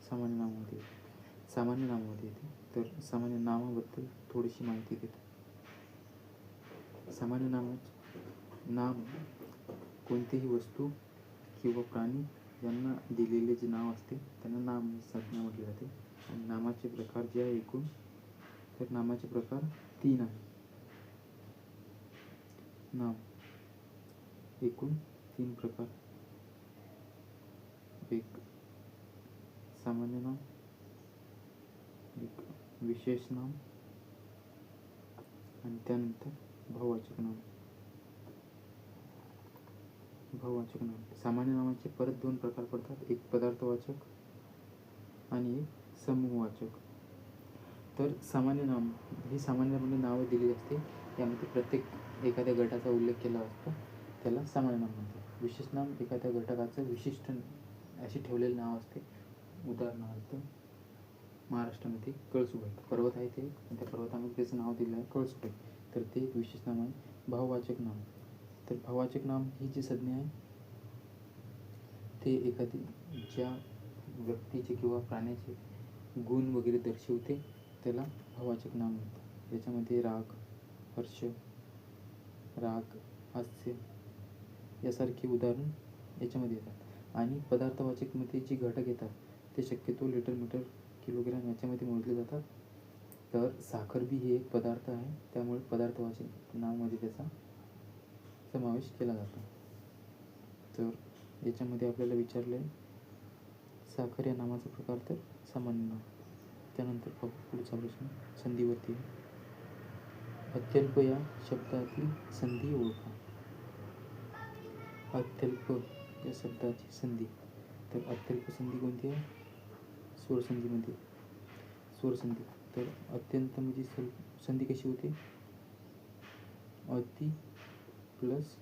सामान्य नामामध्ये. सामान्य नामामध्ये येते. तर सामान्य नामाबद्दल थोडीशी माहिती देतो. सामान्य नाम कोणतीही वस्तू किंवा प्राणी यांना दिलेले जे नाव असते त्यांना नाम संज्ञा म्हटले जाते. आणि नामाचे प्रकार जे आहे एकूण, तर नामाचे प्रकार 3 आहे. नाम एकूण 3 प्रकार. एक सामान्य नाम, एक विशेष नाम, आणि त्यानंतर भाववाचक नाम. भाववाचक नाम. सामान्य नामाचे परत 2 प्रकार पडतात, एक पदार्थवाचक आणि एक समूहवाचक. तर सामान्य नाम ही सामान्यपणे नावं दिलेली असते, त्यामध्ये प्रत्येक एखाद्या गटाचा उल्लेख केला असतो, त्याला सामान्य नाम म्हणतात. विशेष नाम एखाद्या घटकाचं विशिष्ट असे ठेवलेले नाव असते. उदाहरणार्थ महाराष्ट्रामध्ये कळसुबाई पर्वत आहे ते, त्या पर्वतामध्ये त्याचं नाव दिलं आहे कळसुबाई, तर ते एक विशेष नाम आहे. भाववाचक नाम. तर भाववाचक नाम ही जी संज्ञा आहे ते एखादी ज्या व्यक्तीचे किंवा प्राण्याचे गुण वगैरे दर्शवते त्याला भाववाचक नाम म्हणतात. याच्यामध्ये राग, हर्ष, राग, हास्य यासारखी उदाहरण याच्यामध्ये येतात. आणि पदार्थवाचकमध्ये जी घटक येतात ते शक्यतो लिटर, मीटर, किलोग्रॅम याच्यामध्ये मोजले जातात. तर साखर बी ही एक पदार्थ आहे, त्यामुळे पदार्थवाचक नावामध्ये त्याचा समावेश केला जातो. तर याच्यामध्ये आपल्याला विचारलं आहे साखर या नामाचा प्रकार तर सामान्य नाम. त्यानंतर पाहू पुढचा प्रश्न संधीवरती. अत्यल्प या शब्दातील संधी ओळखा. अत्यल्प या शब्दाची संधी. तर अत्यल्प संधी कोणती आहे? स्वरसंधीमध्ये. स्वरसंधी. तर अत्यंत म्हणजे संधी कशी होते? अति प्लस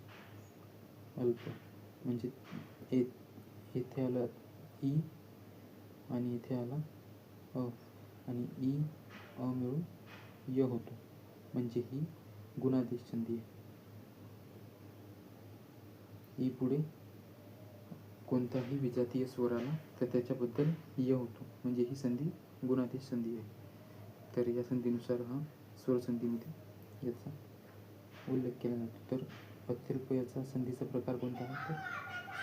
अल्प. म्हणजे येथे आला ई आणि इथे आला अ, आणि ई अ मिळून य होतो, म्हणजे ही गुणादेश संधी आहे. ई पुढे कोणताही विजातीय स्वर आला तर त्याच्याबद्दल य होतो, म्हणजे ही संधी गुणादेश संधी आहे. तर या संधीनुसार हा स्वरसंधीमध्ये याचा उल्लेख केला जातो. तर अत्यल्प याचा संधीचा प्रकार कोणता आहे तर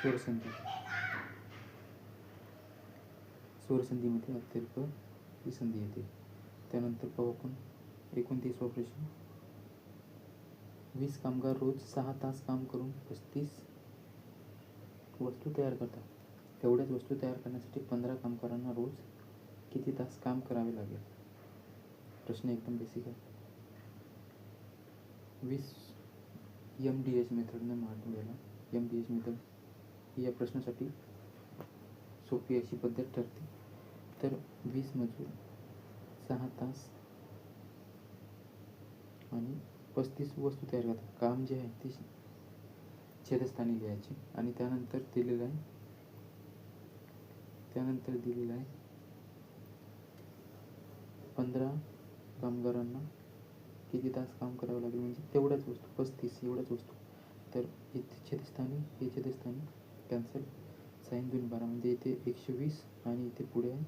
स्वरसंधी. स्वरसंधीमध्ये अत्यल्प ही संधी येते. त्यानंतर पाहू आपण 29वा प्रश्न. 20 कामगार रोज 6 तास काम करून 35 वस्तू तयार करतात. तेवढ्याच वस्तू तयार करण्यासाठी 15 कामगारांना रोज किती तास काम करावे लागेल? प्रश्न एकदम बेसिक आहे. 20 MDH मेथडने मांडलेला MDH मेथड ही या प्रश्नासाठी सोपी अशी पद्धत ठरते. तर 20 मजूर 6 तास आणि 35 वस्तू तयार करतात. काम जे आहे ते छेदस्थानी लिहायचे. आणि त्यानंतर दिलेलं आहे 15 कामगारांना किती तास काम करावं लागेल, म्हणजे तेवढ्याच वस्तू 35 एवढ्याच वस्तू. तर इथे छेदस्थानी हे छेदस्थानी कॅन्सल, साईन 2 12, म्हणजे इथे 120 आणि इथे पुढे आहे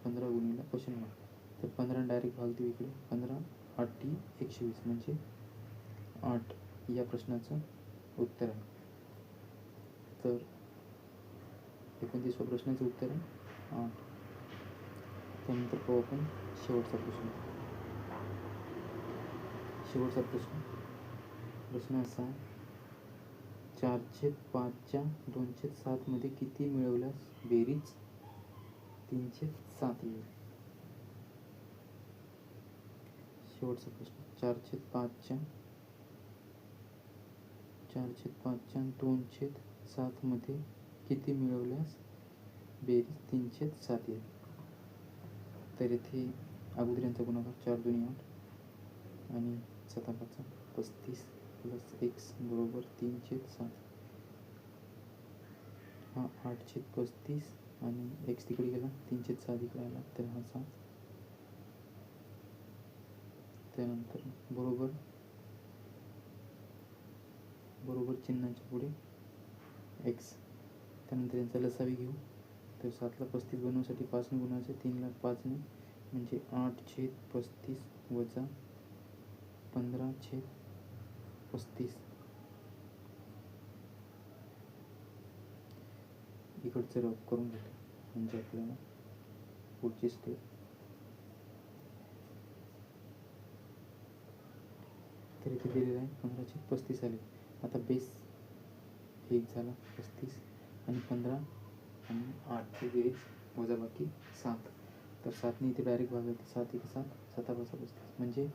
15 गुणिले क्वेश्चन मार्क. तर 15 डायरेक्ट भाग देऊ इकडे. 15 8 120 म्हणजे 8 या प्रश्नाचं उत्तर आहे. तर 29व्या प्रश्नाचं उत्तर आहे 8. त्यानंतर पाहू आपण शेवटचा प्रश्न. शेवटचा प्रश्न असा आहे, 4/5च्या 2/7 मध्ये किती मिळवल्यास बेरीज 3/7 येईल? शेवटचा प्रश्न 4/5च्या 2/7 मध्ये किती मिळवल्यास बेरीज 3/7 येईल? तर इथे अगोदर यांचा गुणाकार 4 2 8 आणि 7 5 35 प्लस x बरोबर 3/7. हा 8/35 आणि x तिकडे गेला 3/7 इकडे आला तर हा 7. त्यानंतर बरोबर चिन्हाच्या पुढे x. त्यानंतर यांचा लसावी घेऊ. तर 7ला 35 बनवण्यासाठी 5ने गुणायचं, 3ला 5ने म्हणजे 8/35 वजा 15/35. इकडचं रफ करून घेतो म्हणजे आपल्याला पुढची स्टेप. तर इथे दिलेलं आहे 15/35 आले. आता बेस 1 झाला 35 आणि 15 आणि 8ची बेरीज वजा बाकी 7. तर 7ने इथे डायरेक्ट भागायचं, 7 1 7 7 5 35 म्हणजे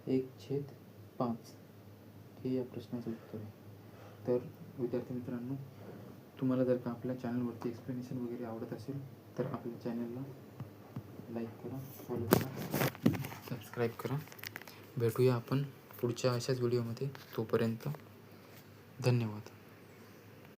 1/5 हे या प्रश्नाचं उत्तर आहे. तर विद्यार्थी मित्रांनो, तुम्हाला जर का आपल्या चॅनलवरती एक्सप्लेनेशन वगैरे आवडत असेल तर आपल्या चॅनलला लाईक करा, फॉलो करा, सबस्क्राईब करा. भेटूया आपण पुढच्या अशाच व्हिडिओमध्ये. तोपर्यंत धन्यवाद.